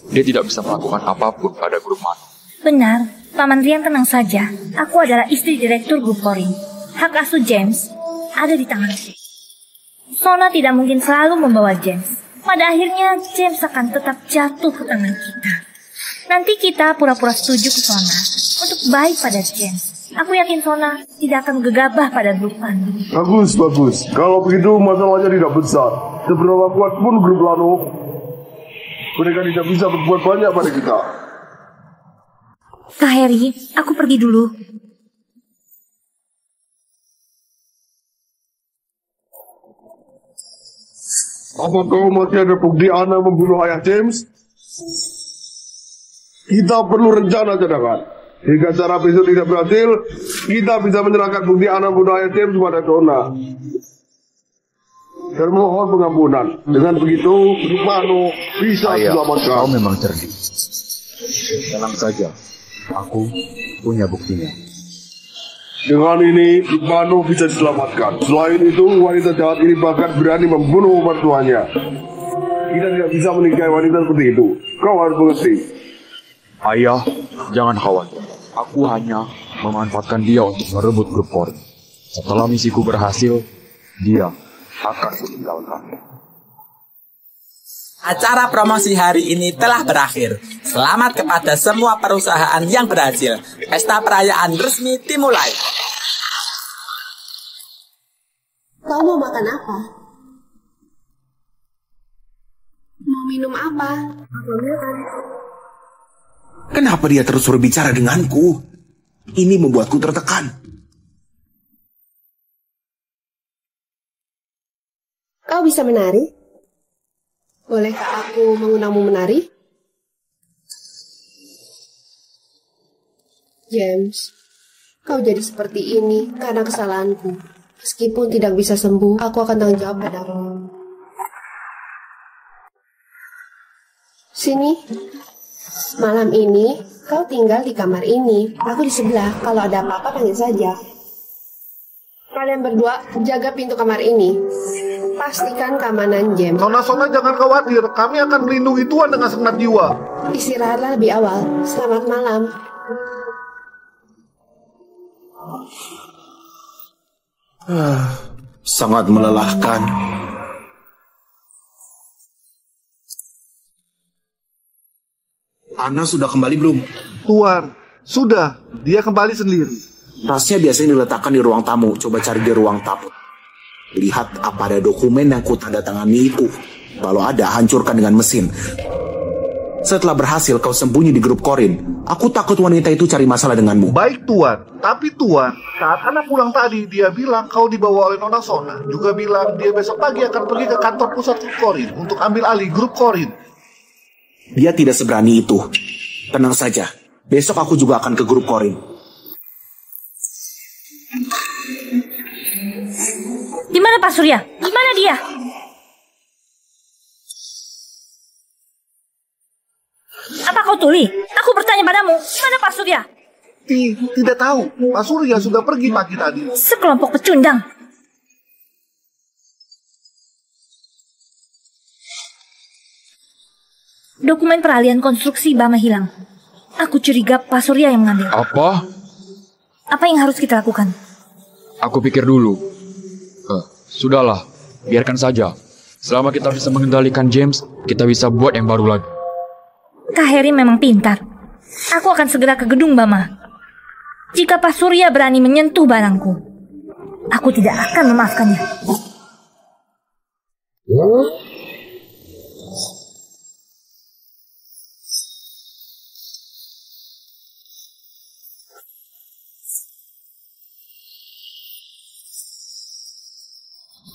Dia tidak bisa melakukan apapun pada grup Manu. Benar, Paman Rian tenang saja. Aku adalah istri direktur grup Corin. Hak asuh James ada di tanganku. Sona tidak mungkin selalu membawa James. Pada akhirnya James akan tetap jatuh ke tangan kita. Nanti kita pura-pura setuju ke Sona untuk baik pada James. Aku yakin Sona tidak akan gegabah pada grup Manu. Bagus. Kalau begitu masalahnya tidak besar. Seberapa kuat pun grup Lano, mereka tidak bisa berbuat banyak pada kita. Kak Harry, aku pergi dulu. Apa kau masih ada bukti Ana membunuh ayah James? Kita perlu rencana cadangan. Jika cara besok tidak berhasil, kita bisa menyerahkan bukti Ana membunuh ayah James kepada Sona. Dan mohon pengampunan. Dengan begitu, grup Manu bisa diselamatkan. Kau memang cerdik. Tenang saja, aku punya buktinya. Dengan ini, grup Manu bisa diselamatkan. Selain itu, wanita jahat ini bahkan berani membunuh mertuanya. Kita tidak bisa menikahi wanita seperti itu. Kau harus mengerti. Ayah, jangan khawatir. Aku hanya memanfaatkan dia untuk merebut grup Corin. Setelah misiku berhasil, dia akan meninggalkan. Acara promosi hari ini telah berakhir. Selamat kepada semua perusahaan yang berhasil. Pesta perayaan resmi dimulai. Kau mau makan apa? Mau minum apa? Kenapa dia terus berbicara denganku? Ini membuatku tertekan. Kau bisa menari? Bolehkah aku mengundangmu menari? James, kau jadi seperti ini karena kesalahanku. Meskipun tidak bisa sembuh, aku akan tanggung jawab padamu. Sini. Malam ini, kau tinggal di kamar ini. Aku di sebelah. Kalau ada apa-apa, panggil saja. Kalian berdua, jaga pintu kamar ini. Pastikan keamanan James. Nona jangan khawatir. Kami akan melindungi Tuan dengan segenap jiwa. Istirahatlah lebih awal. Selamat malam. Sangat melelahkan. Ana sudah kembali belum? Tuan, sudah. Dia kembali sendiri. Tasnya biasanya diletakkan di ruang tamu. Coba cari di ruang tamu. Lihat apa ada dokumen yang kutandatangani itu. Kalau ada, hancurkan dengan mesin. Setelah berhasil kau sembunyi di grup Corin. Aku takut wanita itu cari masalah denganmu. Baik Tuan, tapi Tuan, saat Ana pulang tadi, dia bilang kau dibawa oleh Nona Sona. Juga bilang dia besok pagi akan pergi ke kantor pusat grup Corin untuk ambil alih grup Corin. Dia tidak seberani itu. Tenang saja, besok aku juga akan ke grup Corin. Di mana Pak Surya? Di mana dia? Apa kau tuli? Aku bertanya padamu, mana Pak Surya? Tidak tahu. Pak Surya sudah pergi pagi tadi. Sekelompok pecundang. Dokumen peralihan konstruksi Bama hilang. Aku curiga Pak Surya yang mengambil. Apa? Apa yang harus kita lakukan? Aku pikir dulu. Sudahlah, biarkan saja. Selama kita bisa mengendalikan James, kita bisa buat yang baru lagi. Kak Harry memang pintar. Aku akan segera ke gedung Bama. Jika Pak Surya berani menyentuh barangku, aku tidak akan memaafkannya.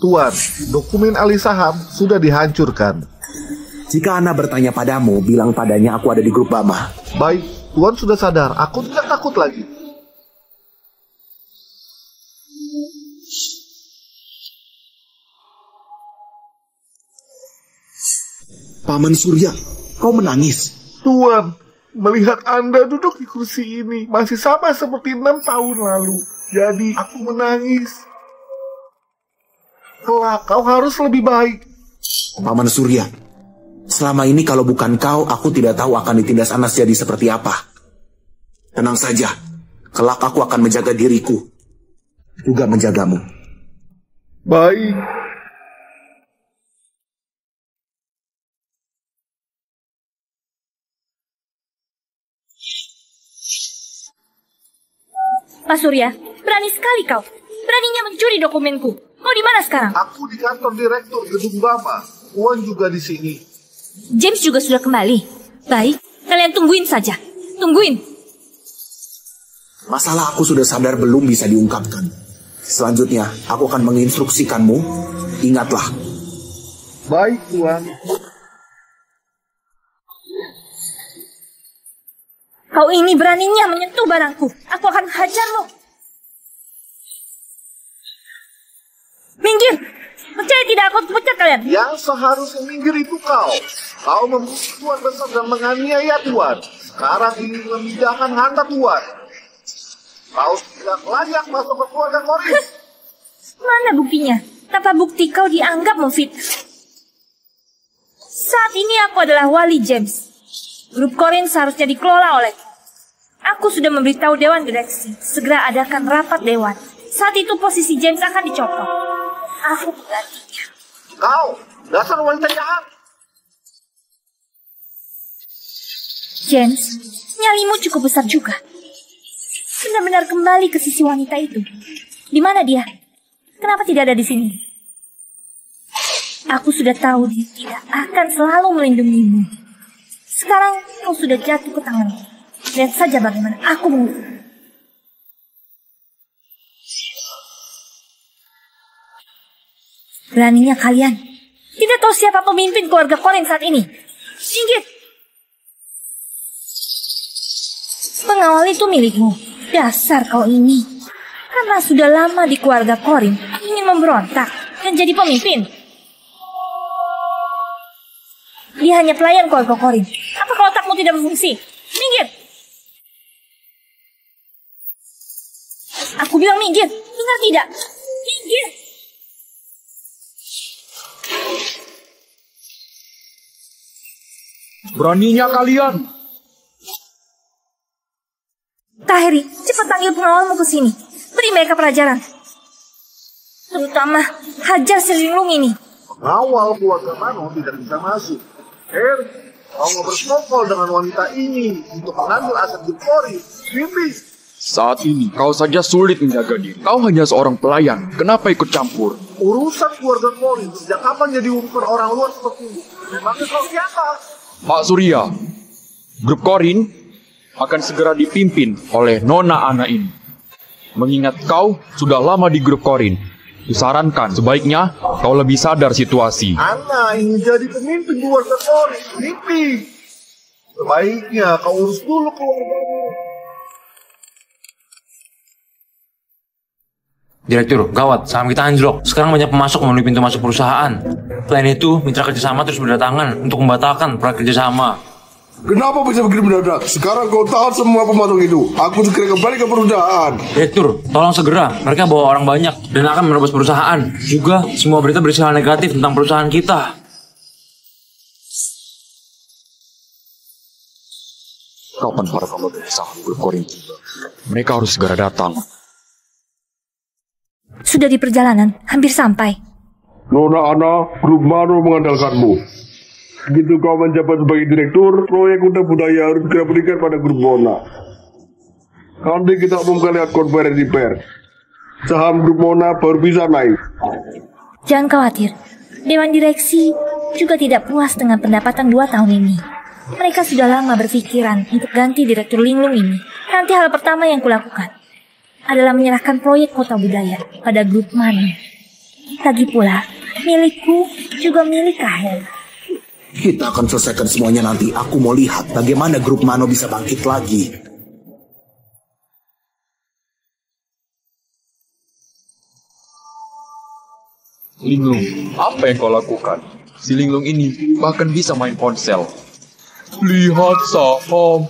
Tuan, dokumen alih saham sudah dihancurkan. Jika Ana bertanya padamu, bilang padanya aku ada di grup Bama. Baik, Tuan sudah sadar. Aku tidak takut lagi. Paman Surya, kau menangis. Tuan, Melihat Anda duduk di kursi ini masih sama seperti 6 tahun lalu. Jadi aku menangis. Kelak kau harus lebih baik. Paman Surya, selama ini kalau bukan kau, aku tidak tahu akan ditindas Anas jadi seperti apa. Tenang saja, kelak aku akan menjaga diriku, juga menjagamu. Baik. Pak Surya, berani sekali kau. Beraninya mencuri dokumenku. Kau di mana sekarang? Aku di kantor direktur gedung Bama. Wan juga di sini. James juga sudah kembali. Baik, kalian tungguin saja. Tungguin. Masalah aku sudah sadar belum bisa diungkapkan. Selanjutnya, aku akan menginstruksikanmu. Ingatlah. Baik, Tuan. Kau ini beraninya menyentuh barangku. Aku akan hajarmu. Minggir! Percaya tidak aku pecat kalian? Yang seharusnya minggir itu kau. Kau membunuh Tuan besar dan menganiaya Tuan. Sekarang ingin memindahkan harta Tuan. Kau tidak layak masuk ke keluarga Korin. Mana buktinya? Tanpa bukti kau dianggap memfitnah. Saat ini aku adalah wali James. Grup Korin seharusnya dikelola oleh. Aku sudah memberitahu Dewan Direksi. Segera adakan rapat Dewan. Saat itu posisi James akan dicopot. Aku menggantinya. Kau, dasar wanita jahat. James, nyalimu cukup besar juga. Benar-benar kembali ke sisi wanita itu. Di mana dia? Kenapa tidak ada di sini? Aku sudah tahu dia tidak akan selalu melindungimu. Sekarang kau sudah jatuh ke tanganku. Lihat saja bagaimana aku menghukum. Beraninya kalian. Tidak tahu siapa pemimpin keluarga Korin saat ini. Minggir. Pengawal itu milikmu. Dasar kau ini. Karena sudah lama di keluarga Korin, ingin memberontak dan jadi pemimpin. Dia hanya pelayan keluarga Korin. Apakah otakmu tidak berfungsi? Minggir. Aku bilang minggir. Dengar tidak? Minggir. Beraninya kalian. Tahiri, cepat panggil pengawalmu ke sini. Beri mereka pelajaran. Terutama hajar si linglung ini. Pengawal keluarga Mano tidak bisa masuk. Harry, kau mau bersekongkol dengan wanita ini untuk mengambil aset grup Korin. Mimpi. Saat ini kau saja sulit menjaga diri. Kau hanya seorang pelayan. Kenapa ikut campur? Urusan keluarga Korin sejak kapan jadi urusan orang luar seperti ini? Memangnya kau siapa? Pak Surya, grup Korin akan segera dipimpin oleh Nona Ana ini. Mengingat kau sudah lama di grup Korin, kusarankan sebaiknya kau lebih sadar situasi. Ana ingin jadi pemimpin keluarga Korin. Mimpi. Sebaiknya kau urus dulu keluargamu. Direktur, gawat, saham kita anjlok. Sekarang banyak pemasok memenuhi pintu masuk perusahaan. Selain itu, mitra kerjasama terus berdatangan untuk membatalkan proyek kerjasama. Kenapa bisa begini mendadak? Sekarang kau tahan semua pemasok itu. Aku segera kembali ke perusahaan. Direktur, tolong segera. Mereka bawa orang banyak dan akan menerobos perusahaan. Juga, semua berita berisi hal negatif tentang perusahaan kita. Kapan para pemegang saham grup Korin tiba? Mereka harus segera datang. Sudah di perjalanan, hampir sampai. Nona Ana, grup Mano mengandalkanmu. Begitu kau menjabat sebagai direktur, proyek Hutan Budaya harus segera berikan pada grup Mona. Nanti kita umumkan lewat konferensi pers. Saham grup Mona baru bisa naik. Jangan khawatir, Dewan Direksi juga tidak puas dengan pendapatan 2 tahun ini. Mereka sudah lama berpikiran untuk ganti Direktur Linglung ini. Nanti hal pertama yang kulakukan adalah menyerahkan proyek Kota Budaya pada grup Mano. Lagi pula, milikku juga milik Kahel. Kita akan selesaikan semuanya nanti. Aku mau lihat bagaimana grup Mano bisa bangkit lagi. Linglung, apa yang kau lakukan? Si Linglung ini bahkan bisa main ponsel. Lihat saham,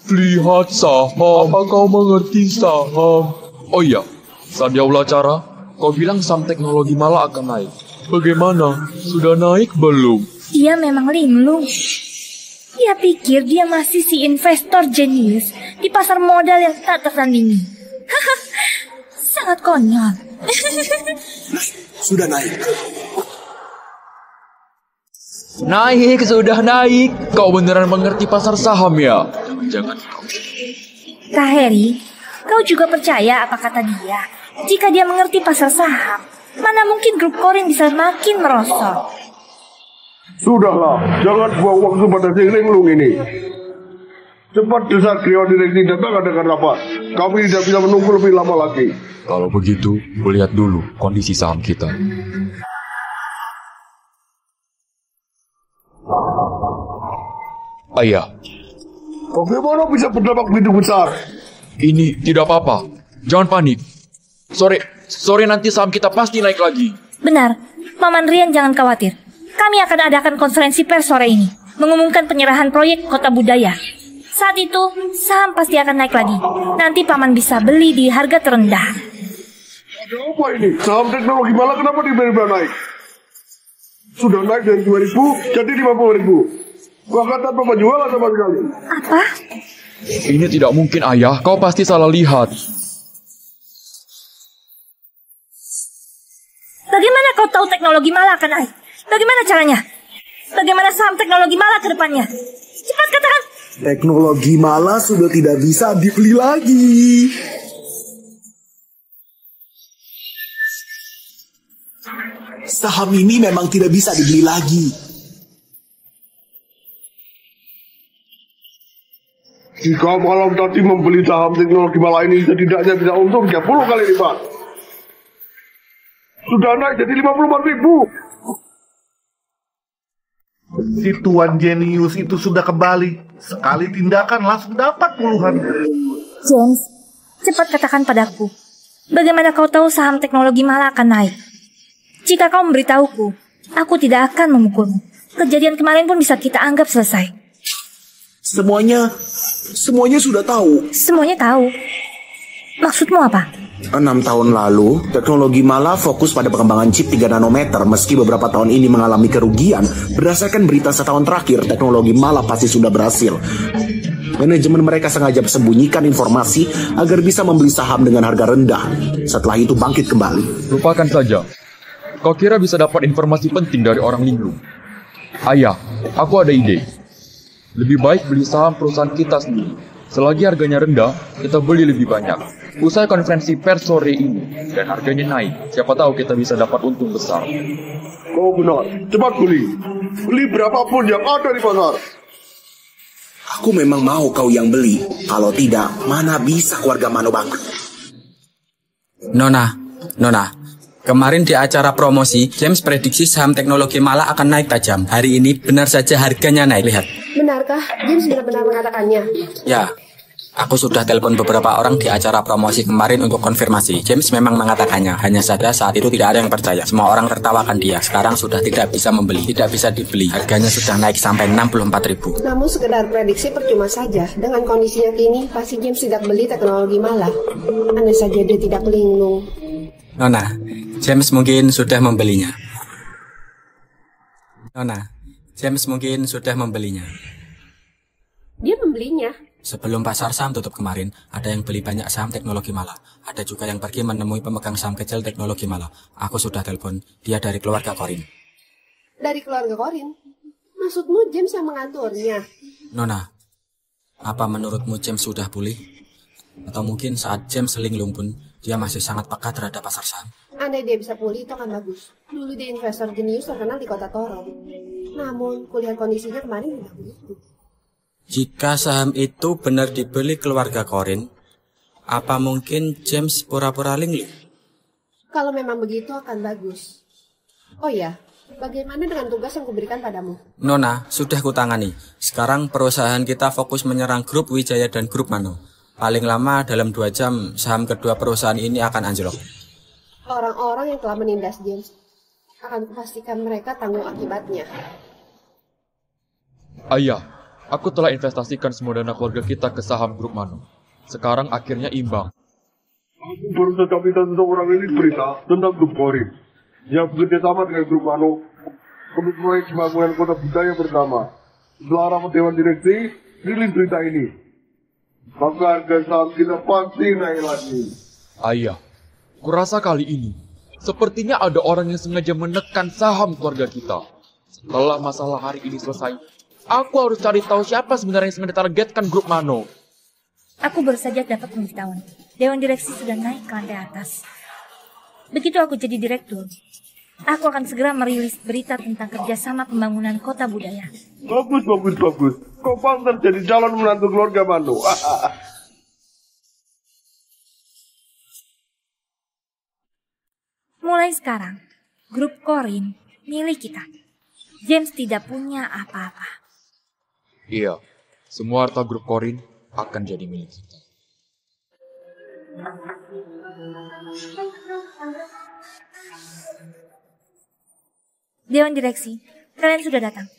Lihat saham. Apa kau mengerti saham? Oh iya, saat di aula acara, kau bilang saham teknologi malah akan naik. Bagaimana? Sudah naik belum? Dia memang linglung. Dia pikir dia masih si investor jenius di pasar modal yang tak tertandingi. Sangat konyol. Sudah naik. Naik, sudah naik. Kau beneran mengerti pasar saham ya? Jangan kau. Kak Heri, kau juga percaya apa kata dia? Jika dia mengerti pasar saham, mana mungkin grup Korin bisa makin merosot. Sudahlah, jangan buang waktu pada si linglung ini. Cepat desak Dewan Direksi datang adakan rapat. Kami tidak bisa menunggu lebih lama lagi. Kalau begitu, lihat dulu kondisi saham kita. Ayah, bagaimana bisa berdampak begitu besar? Ini tidak apa-apa. Jangan panik. Sore nanti saham kita pasti naik lagi. Benar, Paman Rian jangan khawatir. Kami akan adakan konferensi pers sore ini, mengumumkan penyerahan proyek Kota Budaya. Saat itu, saham pasti akan naik lagi. Nanti Paman bisa beli di harga terendah. Ada apa ini? Saham teknologi malah kenapa tiba-tiba naik? Sudah naik dari 2.000 jadi 50.000. Bahkan tanpa penjualan sama sekali. Apa? Ini tidak mungkin, Ayah. Kau pasti salah lihat. Bagaimana kau tahu teknologi malah akan naik? Bagaimana caranya? Bagaimana saham teknologi malah ke depannya? Cepat katakan. Teknologi malah sudah tidak bisa dibeli lagi. Saham ini memang tidak bisa dibeli lagi. Jika malam tadi membeli saham teknologi malah ini setidaknya bisa untung 30 kali lipat. Sudah naik jadi 54.000. Si Tuan Jenius itu sudah kembali. Sekali tindakan langsung dapat puluhan. James, cepat katakan padaku. Bagaimana kau tahu saham teknologi malah akan naik? Jika kau memberitahuku, aku tidak akan memukulmu. Kejadian kemarin pun bisa kita anggap selesai. Semuanya sudah tahu. Semuanya tahu? Maksudmu apa? 6 tahun lalu, teknologi malah fokus pada pengembangan chip 3 nanometer. Meski beberapa tahun ini mengalami kerugian, berdasarkan berita setahun terakhir, teknologi malah pasti sudah berhasil. Manajemen mereka sengaja sembunyikan informasi agar bisa membeli saham dengan harga rendah. Setelah itu bangkit kembali. Lupakan saja. Kau kira bisa dapat informasi penting dari orang linglung? Ayah, aku ada ide. Lebih baik beli saham perusahaan kita sendiri. Selagi harganya rendah, kita beli lebih banyak. Usai konferensi pers sore ini, dan harganya naik, siapa tahu kita bisa dapat untung besar. Oh benar, cepat beli. Beli berapapun yang ada di pasar. Aku memang mau kau yang beli. Kalau tidak, mana bisa keluarga Mano bangkrut. Nona, kemarin di acara promosi, James prediksi saham teknologi malah akan naik tajam. Hari ini benar saja harganya naik, lihat. Benarkah James benar-benar mengatakannya? Ya, aku sudah telepon beberapa orang di acara promosi kemarin untuk konfirmasi. James memang mengatakannya, hanya saja saat itu tidak ada yang percaya. Semua orang tertawakan dia. Sekarang sudah tidak bisa membeli, tidak bisa dibeli. Harganya sudah naik sampai 64.000. Namun sekedar prediksi percuma saja. Dengan kondisinya kini, pasti James tidak beli teknologi malah. Andai saja dia tidak linglung. Nona, James mungkin sudah membelinya. Dia membelinya. Sebelum pasar saham tutup kemarin, ada yang beli banyak saham teknologi malah. Ada juga yang pergi menemui pemegang saham kecil teknologi malah. Aku sudah telepon, dia dari keluarga Korin. Dari keluarga Korin? Maksudmu James yang mengaturnya? Nona, apa menurutmu James sudah pulih? Atau mungkin saat James linglung pun, dia masih sangat peka terhadap pasar saham? Andai dia bisa pulih, itu akan bagus. Dulu dia investor jenius terkenal di kota Toro. Namun, kulihat kondisinya kemarin tidak begitu. Jika saham itu benar dibeli keluarga Korin, apa mungkin James pura-pura linglung? Kalau memang begitu akan bagus. Oh ya, bagaimana dengan tugas yang kuberikan padamu? Nona, sudah kutangani. Sekarang perusahaan kita fokus menyerang grup Wijaya dan grup Mano. Paling lama dalam 2 jam, saham kedua perusahaan ini akan anjlok. Orang-orang yang telah menindas James akan kupastikan mereka tanggung akibatnya. Ayah, Aku telah investasikan semua dana keluarga kita ke saham grup Mano. Sekarang akhirnya imbang. Aku baru saja minta seseorang ini berita tentang grup Korin yang bekerja sama dengan grup Mano untuk proyek pembangunan kota budaya bersama. Setelah rapat Dewan Direksi, rilis berita ini. Maka harga saham kita pasti naik lagi. Ayah, kurasa kali ini sepertinya ada orang yang sengaja menekan saham keluarga kita. Setelah masalah hari ini selesai, aku harus cari tahu siapa sebenarnya yang sengaja targetkan grup Mano. Aku baru saja dapat pemberitahuan. Dewan Direksi sudah naik ke lantai atas. Begitu aku jadi direktur, aku akan segera merilis berita tentang kerjasama pembangunan kota budaya. Bagus. Kau pantas jadi calon menantu keluarga Mano. Mulai sekarang, grup Korin milik kita. James tidak punya apa-apa. Iya, semua harta grup Korin akan jadi milik kita. Dewan Direksi, kalian sudah datang.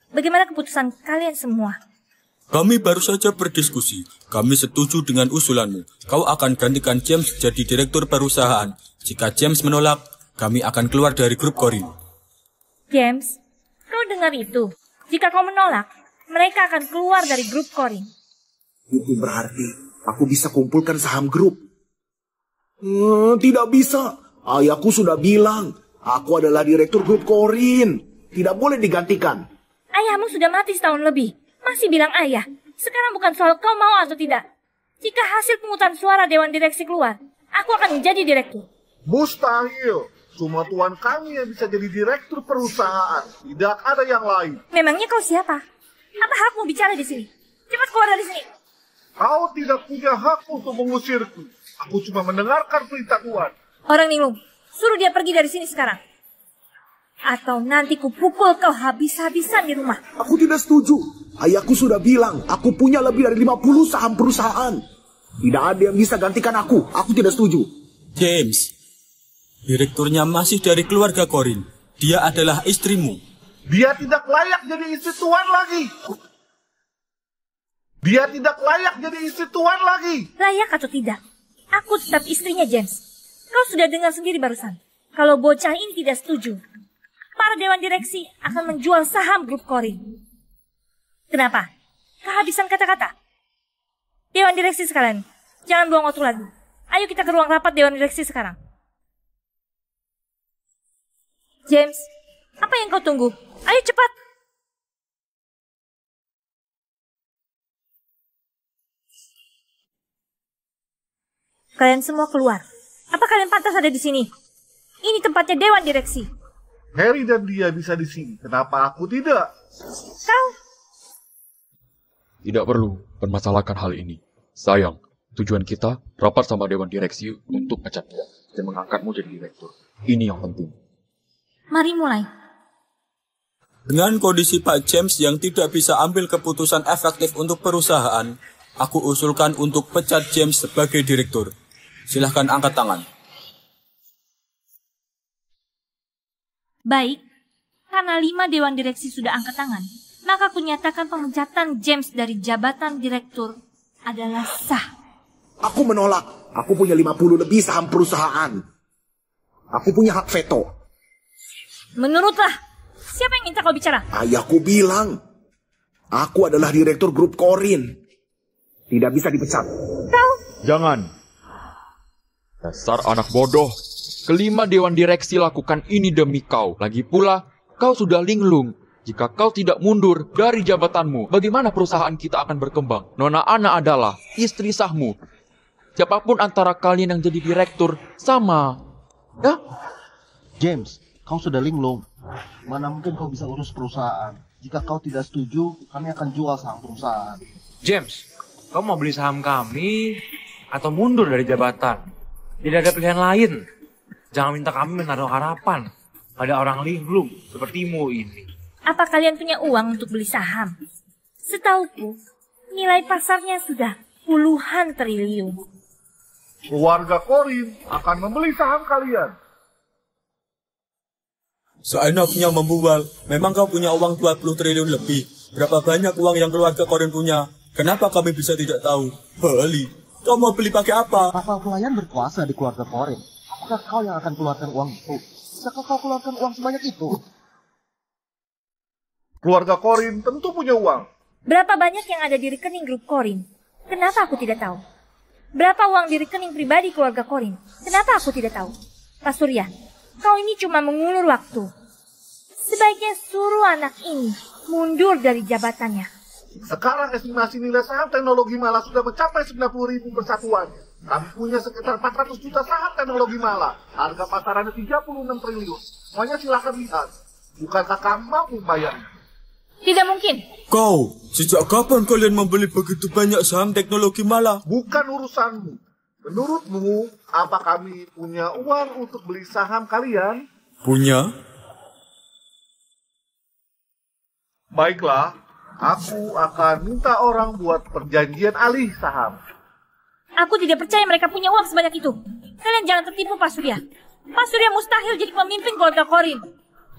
Bagaimana keputusan kalian semua? Kami baru saja berdiskusi. Kami setuju dengan usulanmu. Kau akan gantikan James jadi direktur perusahaan. Jika James menolak, kami akan keluar dari grup Korin. James, kau dengar itu? Jika kau menolak, mereka akan keluar dari grup Korin. Itu berarti aku bisa kumpulkan saham grup. Tidak bisa. Ayahku sudah bilang, aku adalah direktur grup Korin. Tidak boleh digantikan. Ayahmu sudah mati setahun lebih. Masih bilang ayah. Sekarang bukan soal kau mau atau tidak. Jika hasil pemungutan suara Dewan Direksi keluar, aku akan menjadi direktur. Mustahil. Cuma tuan kami yang bisa jadi direktur perusahaan. Tidak ada yang lain. Memangnya kau siapa? Apa hakmu bicara di sini? Cepat keluar dari sini. Kau tidak punya hak untuk mengusirku. Aku cuma mendengarkan perintah tuan. Orang linglung, suruh dia pergi dari sini sekarang. Atau nanti ku pukul kau habis-habisan di rumah. Aku tidak setuju. Ayahku sudah bilang, aku punya lebih dari 50 saham perusahaan. Tidak ada yang bisa gantikan aku. Aku tidak setuju. James, direkturnya masih dari keluarga Korin. Dia adalah istrimu. Dia tidak layak jadi istri tuan lagi. Dia tidak layak jadi istri tuan lagi. Layak atau tidak, aku tetap istrinya James. Kau sudah dengar sendiri barusan. Kalau bocah ini tidak setuju, para Dewan Direksi akan menjual saham grup Korin. Kenapa? Kehabisan kata-kata. Dewan Direksi sekalian, jangan buang waktu lagi. Ayo kita ke ruang rapat Dewan Direksi sekarang. James, apa yang kau tunggu? Ayo cepat. Kalian semua keluar. Apa kalian pantas ada di sini? Ini tempatnya Dewan Direksi. Harry dan dia bisa di sini. Kenapa aku tidak? Kau? Tidak perlu permasalahkan hal ini. Sayang, tujuan kita rapat sama Dewan Direksi untuk pecat dia dan mengangkatmu jadi direktur. Ini yang penting. Mari mulai. Dengan kondisi Pak James yang tidak bisa ambil keputusan efektif untuk perusahaan, aku usulkan untuk pecat James sebagai direktur. Silahkan angkat tangan. Baik, karena 5 Dewan Direksi sudah angkat tangan, maka aku nyatakan pemecatan James dari jabatan direktur adalah sah. Aku menolak. Aku punya 50 lebih saham perusahaan. Aku punya hak veto. Menurutlah, siapa yang minta kau bicara? Ayahku bilang, aku adalah direktur grup Korin. Tidak bisa dipecat. Kau? Jangan. Dasar anak bodoh. Kelima Dewan Direksi lakukan ini demi kau. Lagi pula, kau sudah linglung. Jika kau tidak mundur dari jabatanmu, bagaimana perusahaan kita akan berkembang? Nona Ana adalah istri sahmu. Siapapun antara kalian yang jadi direktur, sama. Ya? James, kau sudah linglung. Mana mungkin kau bisa urus perusahaan. Jika kau tidak setuju, kami akan jual saham perusahaan. James, kau mau beli saham kami atau mundur dari jabatan? Tidak ada pilihan lain. Jangan minta kami menaruh harapan pada orang linglung sepertimu ini. Apa kalian punya uang untuk beli saham? Setauku, nilai pasarnya sudah puluhan triliun. Keluarga Korin akan membeli saham kalian. Seenaknya membual. Memang kau punya uang 20 triliun lebih. berapa banyak uang yang keluarga Korin punya? Kenapa kami bisa tidak tahu? Bali, kau mau beli pakai apa? Kapal pelayan berkuasa di keluarga Korin. Apakah kau yang akan keluarkan uang itu? Bisakah kau keluarkan uang sebanyak itu? Keluarga Korin tentu punya uang. Berapa banyak yang ada di rekening grup Korin? Kenapa aku tidak tahu? Berapa uang di rekening pribadi keluarga Korin? Kenapa aku tidak tahu? Pak Surya, kau ini cuma mengulur waktu. Sebaiknya suruh anak ini mundur dari jabatannya. Sekarang estimasi nilai saham teknologi malah sudah mencapai 90.000 persatuan. Kami punya sekitar 400 juta saham teknologi malah. Harga pasarannya 36 triliun. Semuanya silahkan lihat. Bukankah kamu mampu bayarnya? Tidak mungkin. Kau, sejak kapan kalian membeli begitu banyak saham teknologi malah? Bukan urusanmu. Menurutmu, apa kami punya uang untuk beli saham kalian? Punya? Baiklah, aku akan minta orang buat perjanjian alih saham. Aku tidak percaya mereka punya uang sebanyak itu. Kalian jangan tertipu, Pak Surya. Pak Surya mustahil jadi pemimpin keluarga Korin.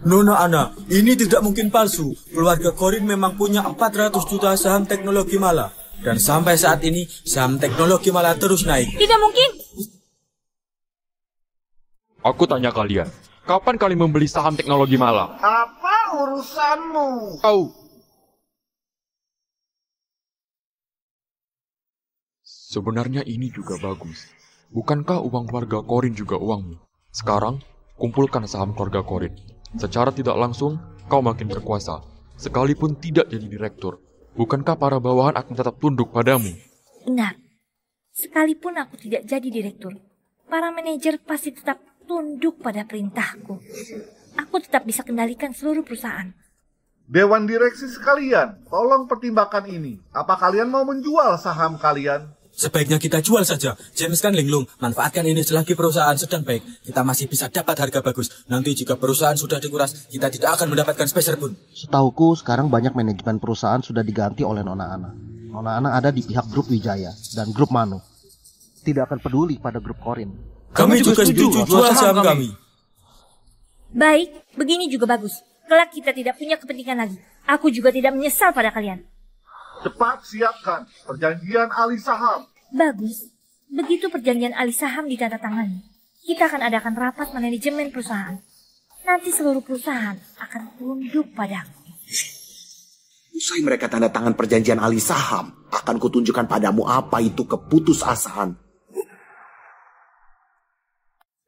Nona Ana, ini tidak mungkin palsu. Keluarga Korin memang punya 400 juta saham teknologi malah. Dan sampai saat ini, saham teknologi malah terus naik. Tidak mungkin. Aku tanya kalian, kapan kalian membeli saham teknologi malah? Apa urusanmu? Kau. Sebenarnya ini juga bagus. Bukankah uang warga Korin juga uangmu? Sekarang, kumpulkan saham keluarga Korin. Secara tidak langsung, kau makin berkuasa. Sekalipun tidak jadi direktur, bukankah para bawahan akan tetap tunduk padamu? Benar. Sekalipun aku tidak jadi direktur, para manajer pasti tetap tunduk pada perintahku. Aku tetap bisa kendalikan seluruh perusahaan. Dewan direksi sekalian, tolong pertimbangkan ini. Apa kalian mau menjual saham kalian? Sebaiknya kita jual saja. James kan linglung. Manfaatkan ini selagi perusahaan sedang baik. Kita masih bisa dapat harga bagus. Nanti jika perusahaan sudah dikuras, kita tidak akan mendapatkan speser pun. Setauku sekarang banyak manajemen perusahaan sudah diganti oleh Nona Ana. Nona Ana ada di pihak grup Wijaya dan grup Manu. Tidak akan peduli pada grup Korin. Kami juga setuju jual saham kami. Baik, begini juga bagus. Kelak kita tidak punya kepentingan lagi. Aku juga tidak menyesal pada kalian. Cepat siapkan perjanjian alih saham. Bagus. Begitu perjanjian alih saham ditandatangani, kita akan adakan rapat manajemen perusahaan. Nanti seluruh perusahaan akan tunduk padaku. Usai mereka tanda tangan perjanjian alih saham, akan kutunjukkan padamu apa itu keputusasaan.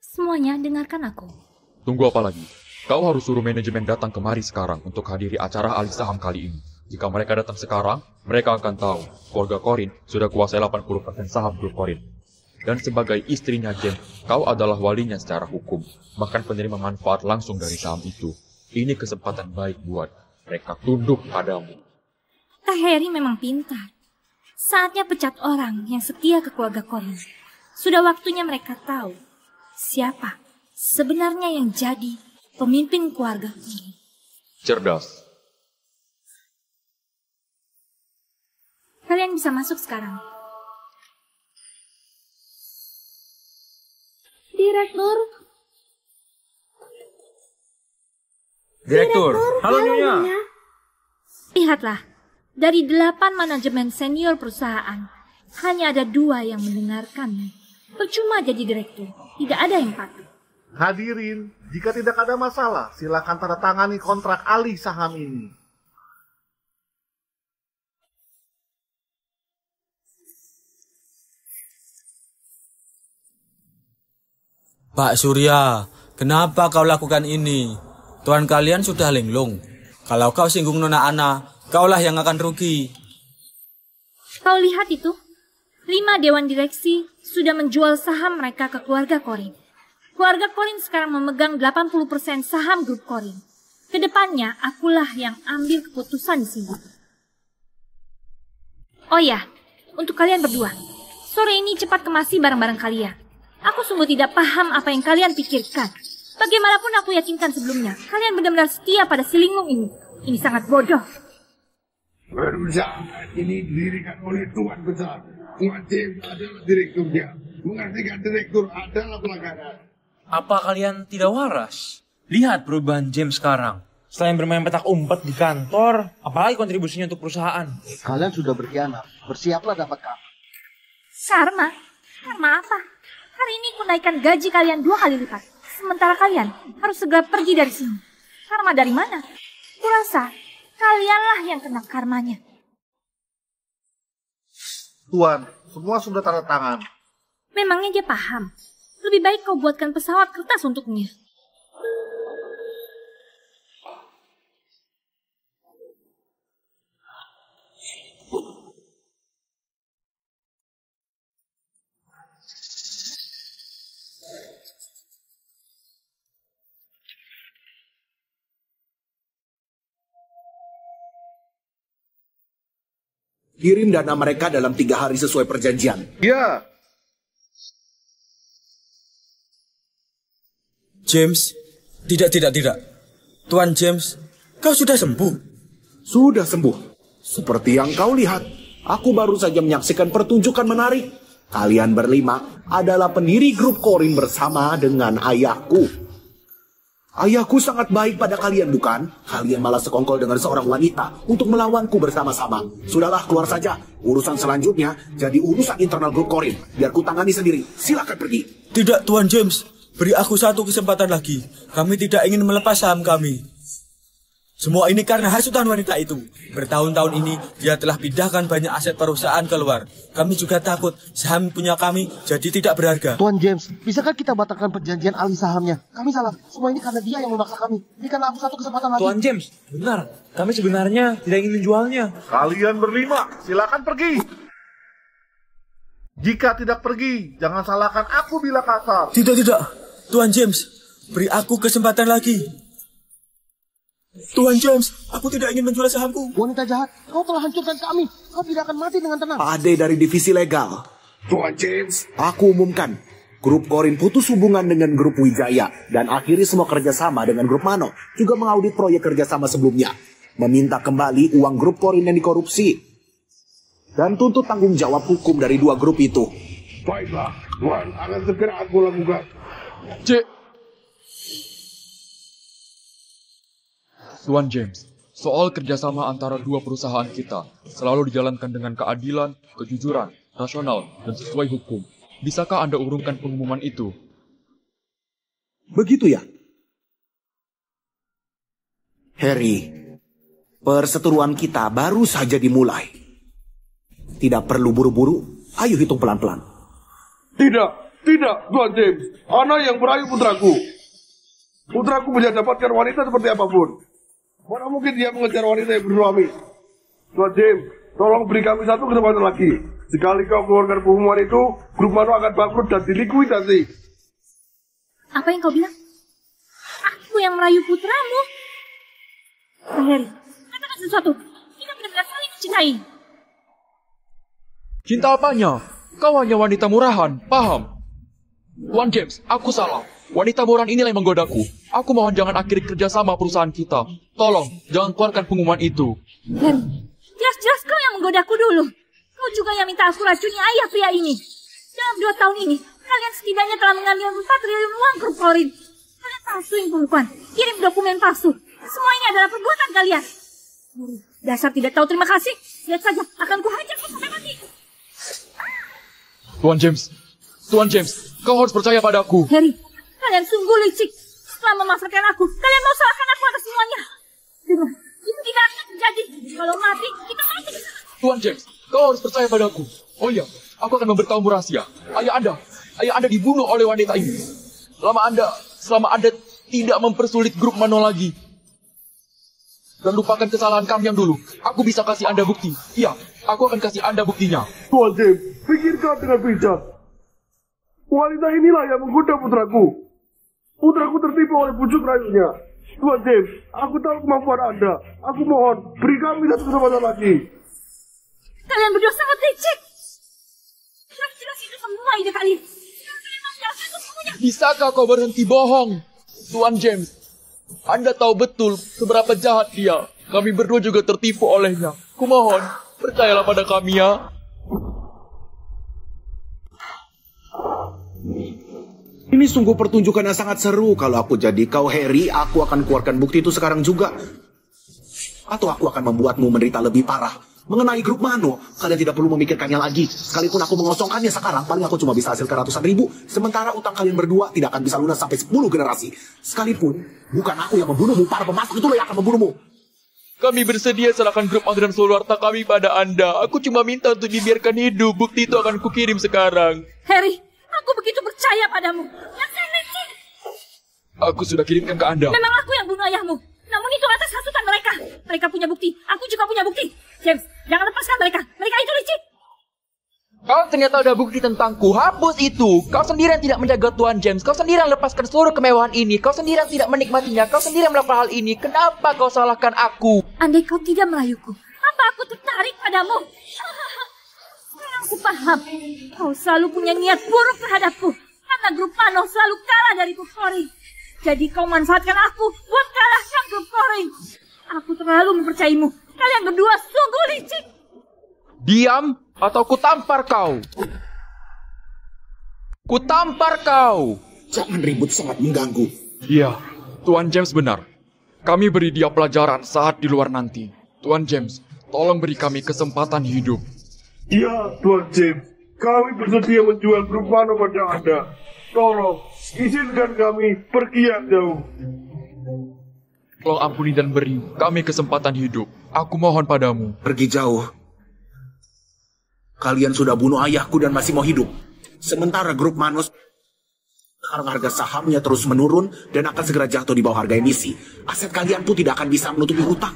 Semuanya dengarkan aku. Tunggu apa lagi? Kau harus suruh manajemen datang kemari sekarang untuk hadiri acara alih saham kali ini. Jika mereka datang sekarang, mereka akan tahu keluarga Korin sudah kuasai 80% saham grup Korin. Dan sebagai istrinya James, kau adalah walinya secara hukum, bahkan penerima manfaat langsung dari saham itu. Ini kesempatan baik buat mereka tunduk padamu. Kak Harry memang pintar. Saatnya pecat orang yang setia ke keluarga Korin. Sudah waktunya mereka tahu siapa sebenarnya yang jadi pemimpin keluarga Korin. Cerdas. Kalian bisa masuk sekarang. Direktur. Direktur. Halo Nyonya. Lihatlah, dari 8 manajemen senior perusahaan, hanya ada 2 yang mendengarkanmu. Percuma jadi direktur, tidak ada yang patuh. Hadirin, jika tidak ada masalah, silakan tanda tangani kontrak alih saham ini. Pak Surya, kenapa kau lakukan ini? Tuan kalian sudah linglung. Kalau kau singgung Nona Ana, kaulah yang akan rugi. Kau lihat itu? 5 dewan direksi sudah menjual saham mereka ke keluarga Korin. Keluarga Korin sekarang memegang 80% saham grup Korin. Kedepannya, akulah yang ambil keputusan di sini. Oh ya, untuk kalian berdua, sore ini cepat kemasi barang-barang kalian. Aku sungguh tidak paham apa yang kalian pikirkan. Bagaimanapun aku yakinkan sebelumnya, kalian benar-benar setia pada si linglung ini. Ini sangat bodoh. Perusahaan ini didirikan oleh Tuan Besar. Tuan James adalah direkturnya. Mengartikan direktur adalah pelanggaran. Apa kalian tidak waras? Lihat perubahan James sekarang. Selain bermain petak umpet di kantor, apalagi kontribusinya untuk perusahaan? Kalian sudah berkhianat. Bersiaplah dapat karma. Karma? Karma apa? Hari ini aku naikkan gaji kalian 2 kali lipat. Sementara kalian harus segera pergi dari sini. Karma dari mana? Kurasa kalianlah yang kena karmanya. Tuan, semua sudah tanda tangan. Memangnya dia paham? Lebih baik kau buatkan pesawat kertas untuknya. Kirim dana mereka dalam 3 hari sesuai perjanjian. Ya. James, tidak. Tuan James, kau sudah sembuh? Sudah sembuh. Seperti yang kau lihat, aku baru saja menyaksikan pertunjukan menarik. Kalian berlima adalah pendiri grup Corin bersama dengan ayahku. Ayahku sangat baik pada kalian, bukan? Kalian malah sekongkol dengan seorang wanita untuk melawanku bersama-sama. Sudahlah, keluar saja. Urusan selanjutnya jadi urusan internal grup Corin. Biar ku tangani sendiri. Silakan pergi. Tidak, Tuan James. Beri aku satu kesempatan lagi. Kami tidak ingin melepas saham kami. Semua ini karena hasutan wanita itu. Bertahun-tahun ini dia telah pindahkan banyak aset perusahaan keluar. Kami juga takut saham punya kami jadi tidak berharga. Tuan James, bisakah kita batalkan perjanjian alih sahamnya? Kami salah. Semua ini karena dia yang memaksa kami. Berikanlah aku satu kesempatan lagi. Tuan James, benar. Kami sebenarnya tidak ingin menjualnya. Kalian berlima, silakan pergi. Jika tidak pergi, jangan salahkan aku bila kasar. Tidak. Tuan James, beri aku kesempatan lagi. Tuan James, aku tidak ingin menjual sahamku. Wanita jahat, kau telah hancurkan kami. Kau tidak akan mati dengan tenang. Ade dari divisi legal. Tuan James, aku umumkan. Grup Corin putus hubungan dengan grup Wijaya dan akhiri semua kerjasama dengan grup Mano. Juga mengaudit proyek kerjasama sebelumnya. Meminta kembali uang grup Corin yang dikorupsi. Dan tuntut tanggung jawab hukum dari 2 grup itu. Baiklah, Tuan, akan segera aku lakukan. Tuan James, soal kerjasama antara 2 perusahaan kita selalu dijalankan dengan keadilan, kejujuran, rasional, dan sesuai hukum. Bisakah Anda urungkan pengumuman itu? Begitu ya? Harry, perseteruan kita baru saja dimulai. Tidak perlu buru-buru, ayo hitung pelan-pelan. Tidak, Tuan James. Ana yang merayu putraku. Putraku bisa dapatkan wanita seperti apapun. Mana mungkin dia mengejar wanita yang bersuami. Tuan James, tolong beri kami satu kesempatan lagi. Sekali kau keluarkan pengumuman itu, grup Mano akan bangkrut dan dilikuidasi. Apa yang kau bilang? Aku yang merayu putramu? Harry, katakan sesuatu. Kita benar-benar saling mencintai. Cinta apanya? Kau hanya wanita murahan, paham? Tuan James, aku salah. Wanita murahan inilah yang menggodaku. Aku mohon jangan akhiri kerjasama perusahaan kita. Tolong, jangan keluarkan pengumuman itu. Harry, jelas-jelas kau yang menggodaku dulu. Kau juga yang minta aku racuni ayah pria ini. Dalam 2 tahun ini, kalian setidaknya telah mengambil 4 triliun uang grup Corin. Kalian palsuin pembukuan, kirim dokumen palsu. Semua ini adalah perbuatan kalian. Dasar tidak tahu terima kasih. Lihat saja, akan kuhajar kau sampai mati. Tuan James, kau harus percaya padaku. Harry, kalian sungguh licik. Setelah memasarkan aku, kalian mau salahkan aku atas semuanya. Dengar, itu tidak akan terjadi. Kalau mati, kita mati. Tuan James, kau harus percaya padaku. Oh iya, aku akan memberitahumu rahasia. Ayah Anda dibunuh oleh wanita ini. Selama Anda tidak mempersulit grup Mano lagi. Dan lupakan kesalahan kami yang dulu. Aku bisa kasih Anda bukti. Iya, aku akan kasih Anda buktinya. Tuan James, pikirkan dengan bijak. Wanita inilah yang menggoda putraku. Putraku tertipu oleh bujuk rayunya. Tuan James, aku tahu kemampuan Anda. Aku mohon, beri kami satu kesempatan lagi. Kalian berdua sangat licik. Jelas-jelas itu semua ide kalian. Kalian membiarkan itu semuanya. Bisakah kau berhenti bohong? Tuan James, Anda tahu betul seberapa jahat dia. Kami berdua juga tertipu olehnya. Kumohon, percayalah pada kami ya. Ini Ini sungguh pertunjukan yang sangat seru. Kalau aku jadi kau, Harry, aku akan keluarkan bukti itu sekarang juga. Atau aku akan membuatmu menderita lebih parah. Mengenai grup Mano, kalian tidak perlu memikirkannya lagi. Sekalipun aku mengosongkannya sekarang, paling aku cuma bisa hasilkan ratusan ribu. Sementara utang kalian berdua tidak akan bisa lunas sampai 10 generasi. Sekalipun, bukan aku yang membunuhmu, para pemasok itulah yang akan membunuhmu. Kami bersedia serahkan grup Mano dan seluruh harta kami pada Anda. Aku cuma minta untuk dibiarkan hidup. Bukti itu akan kukirim sekarang. Harry, aku begitu percaya padamu. Yang licik. Aku sudah kirimkan ke Anda. Memang aku yang bunuh ayahmu. Namun itu atas hasutan mereka. Mereka punya bukti. Aku juga punya bukti. James, jangan lepaskan mereka. Mereka itu licik. Kau ternyata ada bukti tentangku. Hapus itu. Kau sendirian tidak menjaga Tuan James. Kau sendirian lepaskan seluruh kemewahan ini. Kau sendirian tidak menikmatinya. Kau sendirian melakukan hal ini. Kenapa kau salahkan aku? Andai kau tidak merayuku, apa aku tertarik padamu? Sekarang aku paham. Kau selalu punya niat buruk terhadapku. Karena grup Mano selalu kalah dari grup Corin. Jadi kau manfaatkan aku buat kalahkan grup Corin. Aku terlalu mempercayaimu. Kalian berdua sungguh licik. Diam atau kutampar kau. Kutampar kau. Jangan ribut, sangat mengganggu. Iya, Tuan James benar. Kami beri dia pelajaran saat di luar nanti. Tuan James, tolong beri kami kesempatan hidup. Iya, Tuan James. Kami bersedia menjual grup Mano pada Anda. Tolong, izinkan kami pergi yang jauh. Tolong ampuni dan beri kami kesempatan hidup. Aku mohon padamu. Pergi jauh. Kalian sudah bunuh ayahku dan masih mau hidup. Sementara grup Mano sekarang harga sahamnya terus menurun dan akan segera jatuh di bawah harga emisi. Aset kalian pun tidak akan bisa menutupi hutang.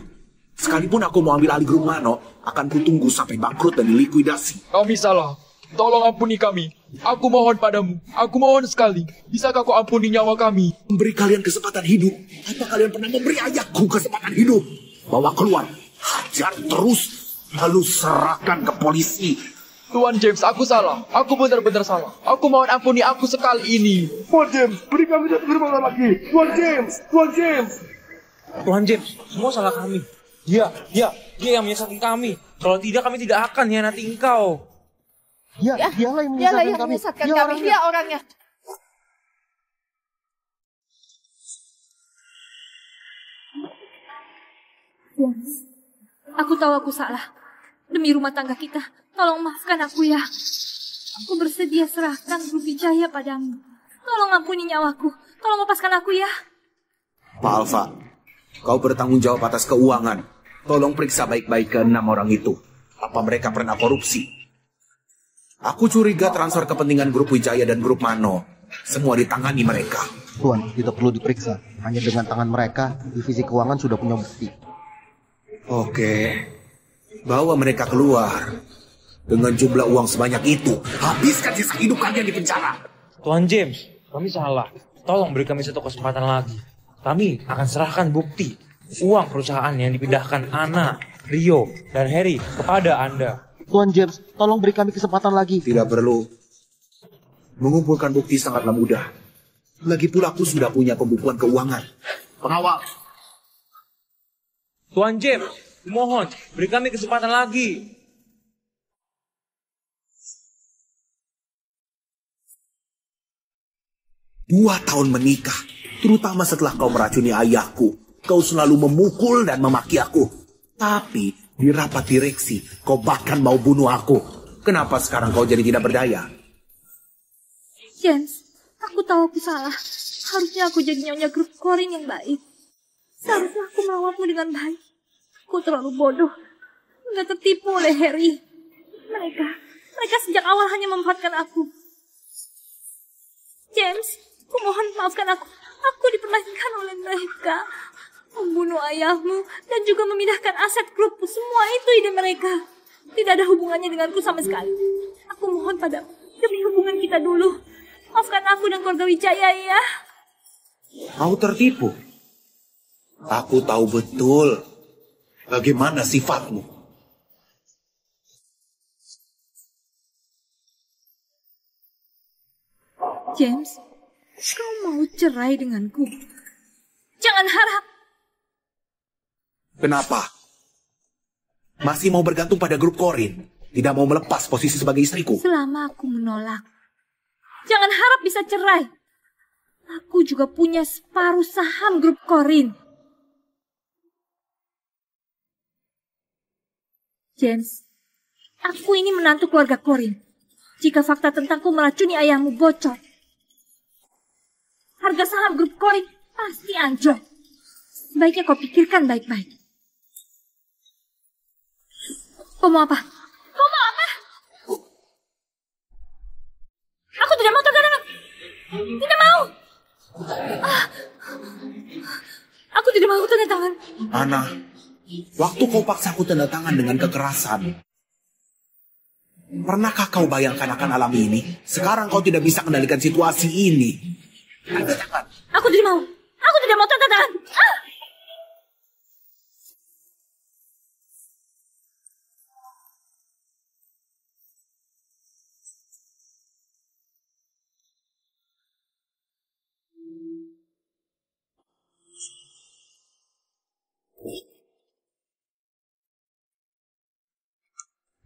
Sekalipun aku mau ambil alih grup Mano, akan kutunggu sampai bangkrut dan dilikuidasi. Kami salah. Tolong ampuni kami. Aku mohon padamu. Aku mohon sekali. Bisakah kau ampuni nyawa kami? Memberi kalian kesempatan hidup. Apa kalian pernah memberi ayahku kesempatan hidup? Bawa keluar. Hajar terus. Lalu serahkan ke polisi. Tuan James, aku salah. Aku benar-benar salah. Aku mohon ampuni aku sekali ini. Tuan James, beri kami satu kesempatan lagi. Tuan James, Tuan James. Tuan James, semua salah kami. Dia yang menyesatkan kami. Kalau tidak, kami tidak akan hianati engkau. Dialah yang menyesatkan kami. Dia orangnya. Yes. Aku tahu aku salah. Demi rumah tangga kita, tolong maafkan aku ya. Aku bersedia serahkan grup Wijaya padamu. Tolong ampuni nyawaku. Tolong lepaskan aku ya. Pak Alfa, kau bertanggung jawab atas keuangan. Tolong periksa baik-baik ke 6 orang itu. Apa mereka pernah korupsi? Aku curiga transfer kepentingan grup Wijaya dan grup Mano. Semua ditangani mereka. Tuan, tidak perlu diperiksa. Hanya dengan tangan mereka, divisi keuangan sudah punya bukti. Oke. Bawa mereka keluar. Dengan jumlah uang sebanyak itu, habiskan sisa hidup kalian di penjara. Tuan James, kami salah. Tolong beri kami satu kesempatan lagi. Kami akan serahkan bukti uang perusahaan yang dipindahkan Anna, Rio, dan Harry kepada Anda. Tuan James, tolong beri kami kesempatan lagi. Tidak perlu. Mengumpulkan bukti sangatlah mudah. Lagi pula aku sudah punya pembukuan keuangan. Pengawal. Tuan James, mohon beri kami kesempatan lagi. Dua tahun menikah, terutama setelah kau meracuni ayahku. Kau selalu memukul dan memaki aku. Tapi di rapat direksi, kau bahkan mau bunuh aku. Kenapa sekarang kau jadi tidak berdaya? James, aku tahu aku salah. Harusnya aku jadi nyonya grup Corin yang baik. Seharusnya aku merawatmu dengan baik. Aku terlalu bodoh. Nggak tertipu oleh Harry. Mereka sejak awal hanya memanfaatkan aku. James, aku mohon maafkan aku. Aku dipermainkan oleh mereka. Membunuh ayahmu dan juga memindahkan aset grupku. Semua itu ide mereka. Tidak ada hubungannya denganku sama sekali. Aku mohon padamu, demi hubungan kita dulu. Maafkan aku dan keluarga Wijaya ya. Kau tertipu. Aku tahu betul bagaimana sifatmu. James, kau mau cerai denganku? Jangan harap. Kenapa? Masih mau bergantung pada grup Corin? Tidak mau melepas posisi sebagai istriku? Selama aku menolak, jangan harap bisa cerai. Aku juga punya separuh saham grup Corin. James, aku ini menantu keluarga Corin. Jika fakta tentangku meracuni ayahmu bocor, harga saham grup Corin pasti anjlok. Sebaiknya kau pikirkan baik-baik. Kau mau apa? Kau mau apa? Aku tidak mau tanda tangan. Tidak mau. Aku tidak mau tanda tangan. Ana, waktu kau paksa aku tanda tangan dengan kekerasan, pernahkah kau bayangkan akan alam ini? Sekarang kau tidak bisa kendalikan situasi ini. Tanda tangan. Aku tidak mau. Aku tidak mau tanda tangan.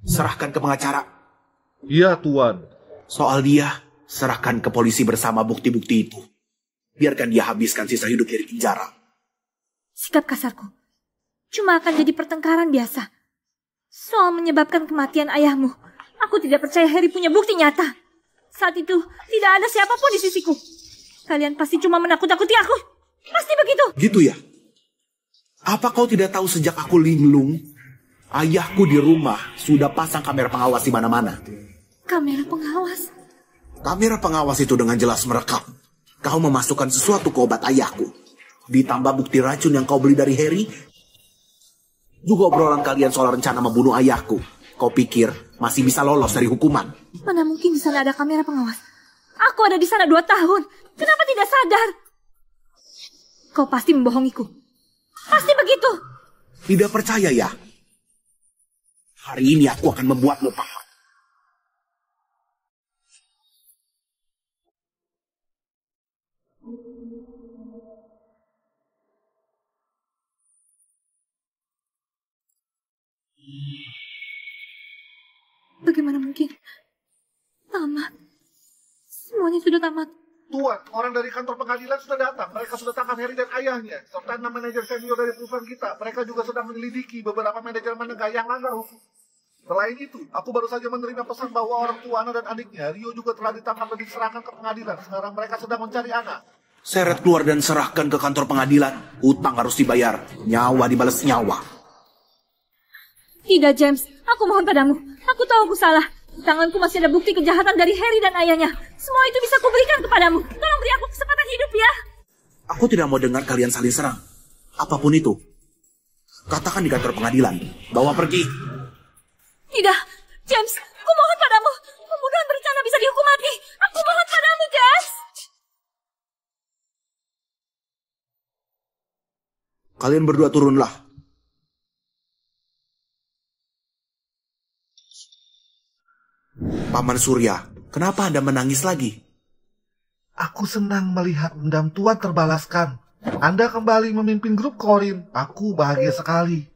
Serahkan ke pengacara. Iya, Tuan. Soal dia, serahkan ke polisi bersama bukti-bukti itu. Biarkan dia habiskan sisa hidupnya di penjara. Sikap kasarku cuma akan jadi pertengkaran biasa. Soal menyebabkan kematian ayahmu, aku tidak percaya Harry punya bukti nyata. Saat itu, tidak ada siapapun di sisiku. Kalian pasti cuma menakut-nakuti aku. Pasti begitu. Gitu ya? Apa kau tidak tahu sejak aku linglung, ayahku di rumah sudah pasang kamera pengawas di mana-mana. Kamera pengawas? Kamera pengawas itu dengan jelas merekam kau memasukkan sesuatu ke obat ayahku. Ditambah bukti racun yang kau beli dari Harry. Juga obrolan kalian soal rencana membunuh ayahku. Kau pikir masih bisa lolos dari hukuman? Mana mungkin di sana ada kamera pengawas? Aku ada di sana 2 tahun. Kenapa tidak sadar? Kau pasti membohongiku. Pasti begitu. Tidak percaya ya? Hari ini aku akan membuatmu paham. Bagaimana mungkin? Tamat. Semuanya sudah tamat. Tuan, orang dari kantor pengadilan sudah datang. Mereka sudah tangkap Harry dan ayahnya, serta 6 manajer senior dari perusahaan kita. Mereka juga sedang menyelidiki beberapa manajer negara yang melanggar hukum. Selain itu, aku baru saja menerima pesan bahwa orang tua Ana dan adiknya, Rio, juga telah ditangkap dan diserahkan ke pengadilan. Sekarang mereka sedang mencari Ana. Seret keluar dan serahkan ke kantor pengadilan. Utang harus dibayar. Nyawa dibalas nyawa. Tidak, James. Aku mohon padamu. Aku tahu aku salah. Di tanganku masih ada bukti kejahatan dari Harry dan ayahnya. Semua itu bisa kuberikan kepadamu. Tolong beri aku kesempatan hidup ya. Aku tidak mau dengar kalian saling serang. Apapun itu. Katakan di kantor pengadilan. Bawa pergi. Tidak, James. Aku mohon padamu. Pembunuhan berencana bisa dihukum mati. Aku mohon padamu, James. Kalian berdua turunlah. Paman Surya, kenapa Anda menangis lagi? Aku senang melihat dendam Tuan terbalaskan. Anda kembali memimpin grup Corin. Aku bahagia sekali.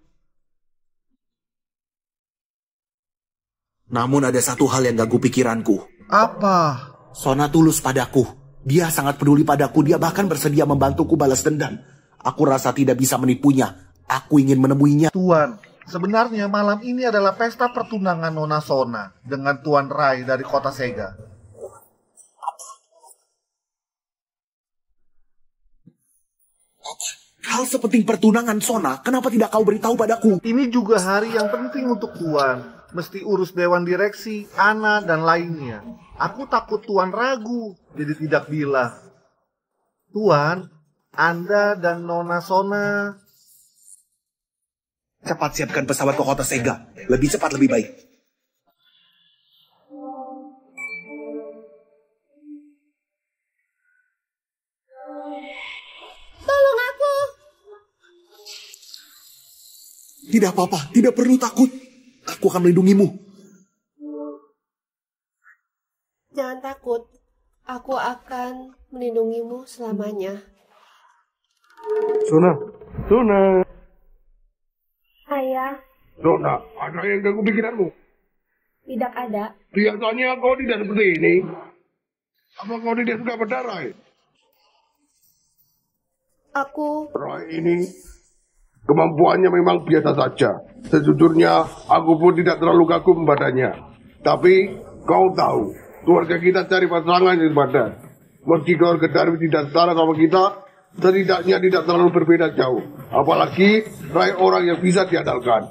Namun ada satu hal yang ganggu pikiranku. Apa? Sona tulus padaku. Dia sangat peduli padaku. Dia bahkan bersedia membantuku balas dendam. Aku rasa tidak bisa menipunya. Aku ingin menemuinya. Tuan, sebenarnya malam ini adalah pesta pertunangan Nona Sona dengan Tuan Rai dari kota Sega. Hal sepenting pertunangan Sona, kenapa tidak kau beritahu padaku? Ini juga hari yang penting untuk Tuan. Mesti urus dewan direksi, Ana, dan lainnya. Aku takut Tuan ragu, jadi tidak bilang. Tuan, Anda dan Nona Sona... Cepat siapkan pesawat ke kota Sega. Lebih cepat, lebih baik. Tolong aku. Tidak apa-apa, tidak perlu takut. Aku akan melindungimu. Jangan takut. Aku akan melindungimu selamanya. Sona, Sona. Ayah, Sona, ada yang ganggu pikiranmu? tidak ada. Biasanya kau tidak seperti ini. Apa kau tidak suka berdarah? Roy ini kemampuannya memang biasa saja. Sejujurnya, aku pun tidak terlalu kagum padanya. Tapi, kau tahu, keluarga kita cari pasangan yang padan. Meski keluarga Darwin tidak setara sama kita, setidaknya tidak terlalu berbeda jauh. Apalagi, Rai orang yang bisa diandalkan.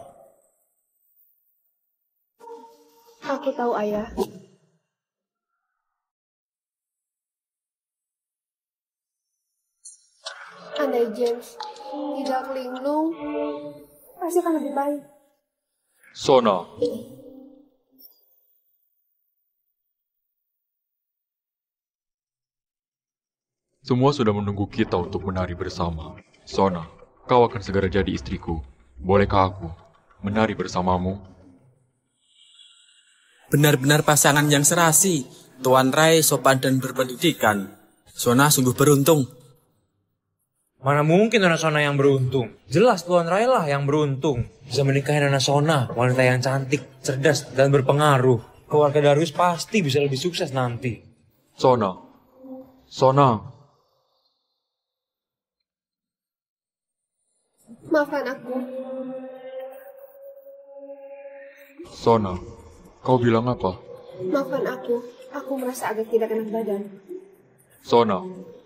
Aku tahu, Ayah. Andai James tidak linglung, pasti akan lebih baik. Sona. Semua sudah menunggu kita untuk menari bersama. Sona, kau akan segera jadi istriku. Bolehkah aku menari bersamamu? Benar-benar pasangan yang serasi. Tuan Rai sopan dan berpendidikan. Sona sungguh beruntung. Mana mungkin Nona Sona yang beruntung? Jelas Tuan Rai lah yang beruntung. Bisa menikahi Nona Sona, wanita yang cantik, cerdas, dan berpengaruh. Keluarga Darius pasti bisa lebih sukses nanti. Sona. Maafkan aku. Sona, kau bilang apa? Maafkan aku. Aku merasa agak tidak enak badan. Sona,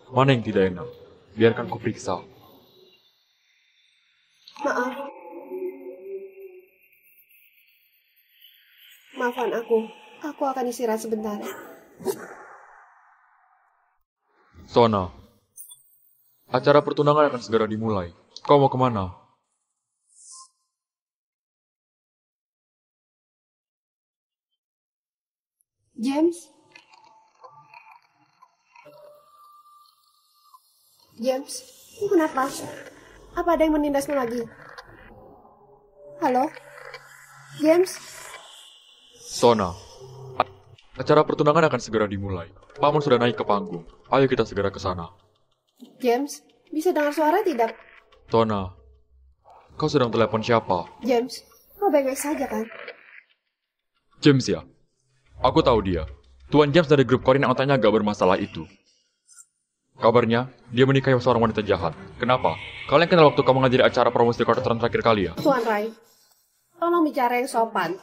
mana yang tidak enak? Biarkan ku periksa. Maaf. Maafkan aku. Aku akan istirahat sebentar. Sona, acara pertunangan akan segera dimulai. Kau mau kemana? James? James, lu kenapa? Apa ada yang menindasmu lagi? Halo? James? Sona, acara pertunangan akan segera dimulai. Paman sudah naik ke panggung. Ayo kita segera ke sana. James, bisa dengar suara tidak? Sona, kau sedang telepon siapa? James, kau baik-baik saja kan? James ya? Aku tahu dia. Tuan James dari grup Corin yang otaknya agak bermasalah itu. Kabarnya, dia menikahi seorang wanita jahat. Kenapa? Kalian kenal waktu kamu ngajari acara promosi Quarteran terakhir kali ya? Tuan Rai, tolong bicara yang sopan.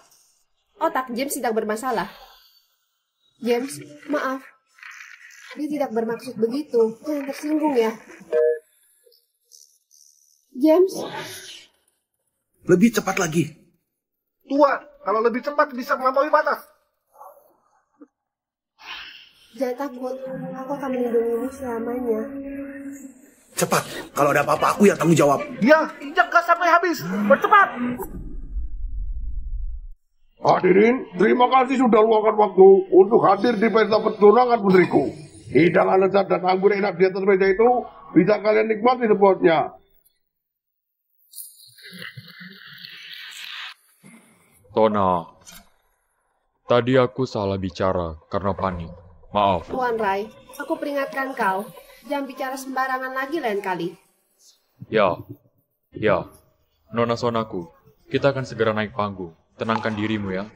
Otak James tidak bermasalah. James, maaf. Dia tidak bermaksud begitu. Jangan tersinggung ya. James? Lebih cepat lagi. Tuan, kalau lebih cepat bisa melampaui batas. Jangan takut, aku akan melindungimu selamanya. Cepat, kalau ada apa-apa aku yang tanggung jawab. Ya, injak gas sampai habis. Bercepat. Hadirin, terima kasih sudah luangkan waktu untuk hadir di pesta pertunangan putriku. Hidangan lezat dan anggur enak di atas meja itu bisa kalian nikmati sepuasnya. Sona, tadi aku salah bicara karena panik. Maaf. Tuan Rai, aku peringatkan kau. Jangan bicara sembarangan lagi lain kali. Ya. Nona Sonaku, kita akan segera naik panggung. Tenangkan dirimu ya.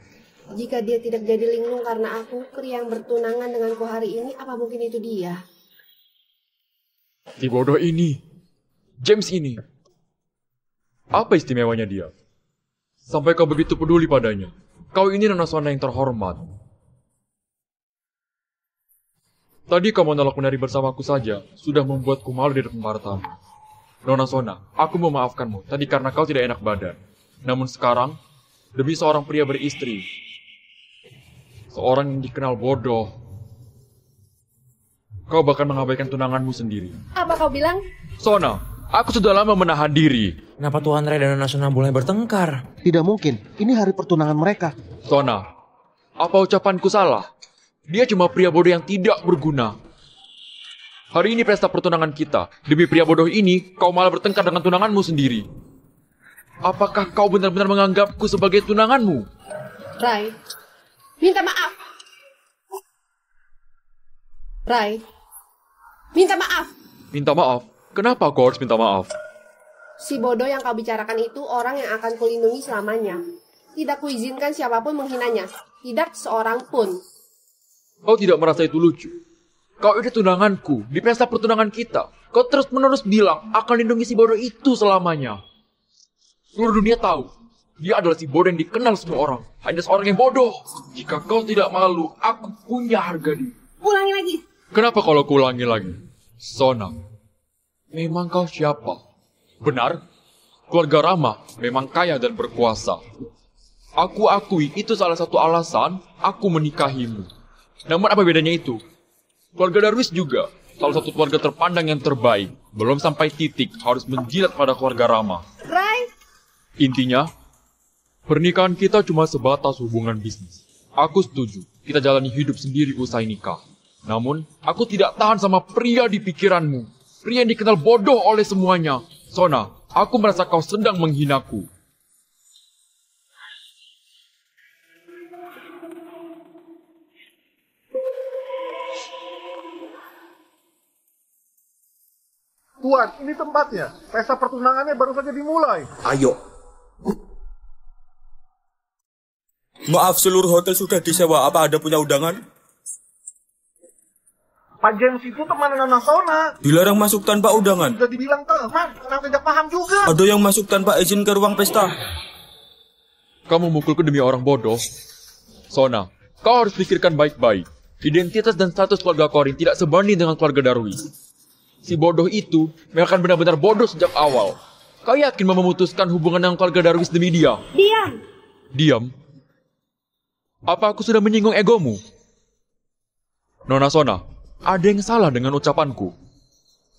Jika dia tidak jadi linglung karena aku, pria yang bertunangan denganku hari ini, apa mungkin itu dia? Si bodoh ini. James ini. Apa istimewanya dia? Sampai kau begitu peduli padanya. Kau ini Nona Sona yang terhormat. Tadi kau menolak menari bersamaku saja, sudah membuatku malu di depan para tamu. Nona Sona, aku memaafkanmu tadi karena kau tidak enak badan. Namun sekarang, demi seorang pria beristri, seorang yang dikenal bodoh, kau bahkan mengabaikan tunanganmu sendiri. Apa kau bilang? Sona, aku sudah lama menahan diri. Kenapa Tuan Rai dan Nona Sona boleh bertengkar? Tidak mungkin, ini hari pertunangan mereka. Sona, apa ucapanku salah? Dia cuma pria bodoh yang tidak berguna. Hari ini pesta pertunangan kita. Demi pria bodoh ini, kau malah bertengkar dengan tunanganmu sendiri. Apakah kau benar-benar menganggapku sebagai tunanganmu? Rai, minta maaf. Rai, minta maaf. Minta maaf? Kenapa kau harus minta maaf? Si bodoh yang kau bicarakan itu orang yang akan kulindungi selamanya. Tidak kuizinkan siapapun menghinanya. Tidak seorang pun. Kau tidak merasa itu lucu? Kau ini tunanganku, di pesta pertunangan kita. Kau terus-menerus bilang akan lindungi si bodoh itu selamanya. Seluruh dunia tahu, dia adalah si bodoh yang dikenal semua orang. Hanya seorang yang bodoh. Jika kau tidak malu, aku punya harga diri. Ulangi lagi. Kenapa kalau kuulangi lagi? Sona, memang kau siapa? Benar, keluarga Rama memang kaya dan berkuasa. Aku akui itu salah satu alasan aku menikahimu. Namun apa bedanya itu? Keluarga Darwis juga salah satu keluarga terpandang yang terbaik. Belum sampai titik harus menjilat pada keluarga Rama. Rai. Intinya, pernikahan kita cuma sebatas hubungan bisnis. Aku setuju, kita jalani hidup sendiri usai nikah. Namun, aku tidak tahan sama pria di pikiranmu. Pria yang dikenal bodoh oleh semuanya. Sona, aku merasa kau sedang menghinaku. Tuan, ini tempatnya. Pesta pertunangannya baru saja dimulai. Ayo. Maaf, seluruh hotel sudah disewa. Apa ada punya undangan? Pak James itu teman Nona Sona. Dilarang masuk tanpa undangan. Sudah dibilang teman, kenapa tidak paham juga? Ada yang masuk tanpa izin ke ruang pesta. Kamu mukulku demi orang bodoh? Sona, kau harus pikirkan baik-baik. Identitas dan status keluarga Corin tidak sebanding dengan keluarga Darwis. Si bodoh itu akan benar-benar bodoh sejak awal. Kau yakin mau memutuskan hubungan dengan keluarga Darwis demi dia? Diam. Diam? Apa aku sudah menyinggung egomu? Nona Sona, ada yang salah dengan ucapanku.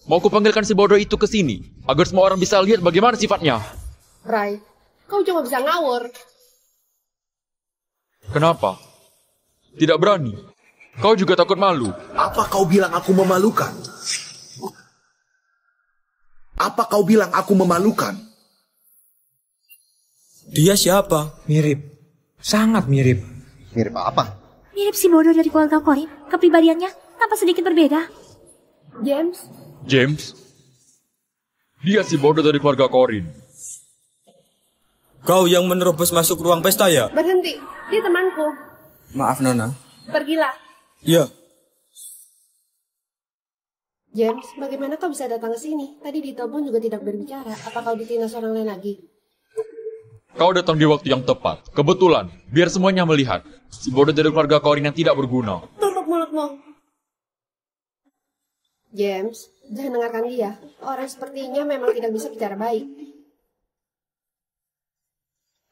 Mau kupanggilkan si bodoh itu ke sini, agar semua orang bisa lihat bagaimana sifatnya. Rai, kau cuma bisa ngawur. Kenapa? Tidak berani. Kau juga takut malu. Apa kau bilang aku memalukan? Apa kau bilang aku memalukan? Dia siapa? Mirip. Sangat mirip. Mirip apa? Mirip si bodoh dari keluarga Corin. Kepribadiannya tanpa sedikit berbeda. James? James? Dia si bodoh dari keluarga Corin. Kau yang menerobos masuk ruang pesta ya? Berhenti, dia temanku. Maaf Nona. Pergilah. Ya. James, bagaimana kau bisa datang ke sini? Tadi ditelepon juga tidak berbicara. Apa kau ditindas orang lain lagi? Kau datang di waktu yang tepat. Kebetulan, biar semuanya melihat. Si bodoh dari keluarga Corin yang tidak berguna. Tutup mulutmu. James, jangan dengarkan dia. Orang sepertinya memang tidak bisa bicara baik.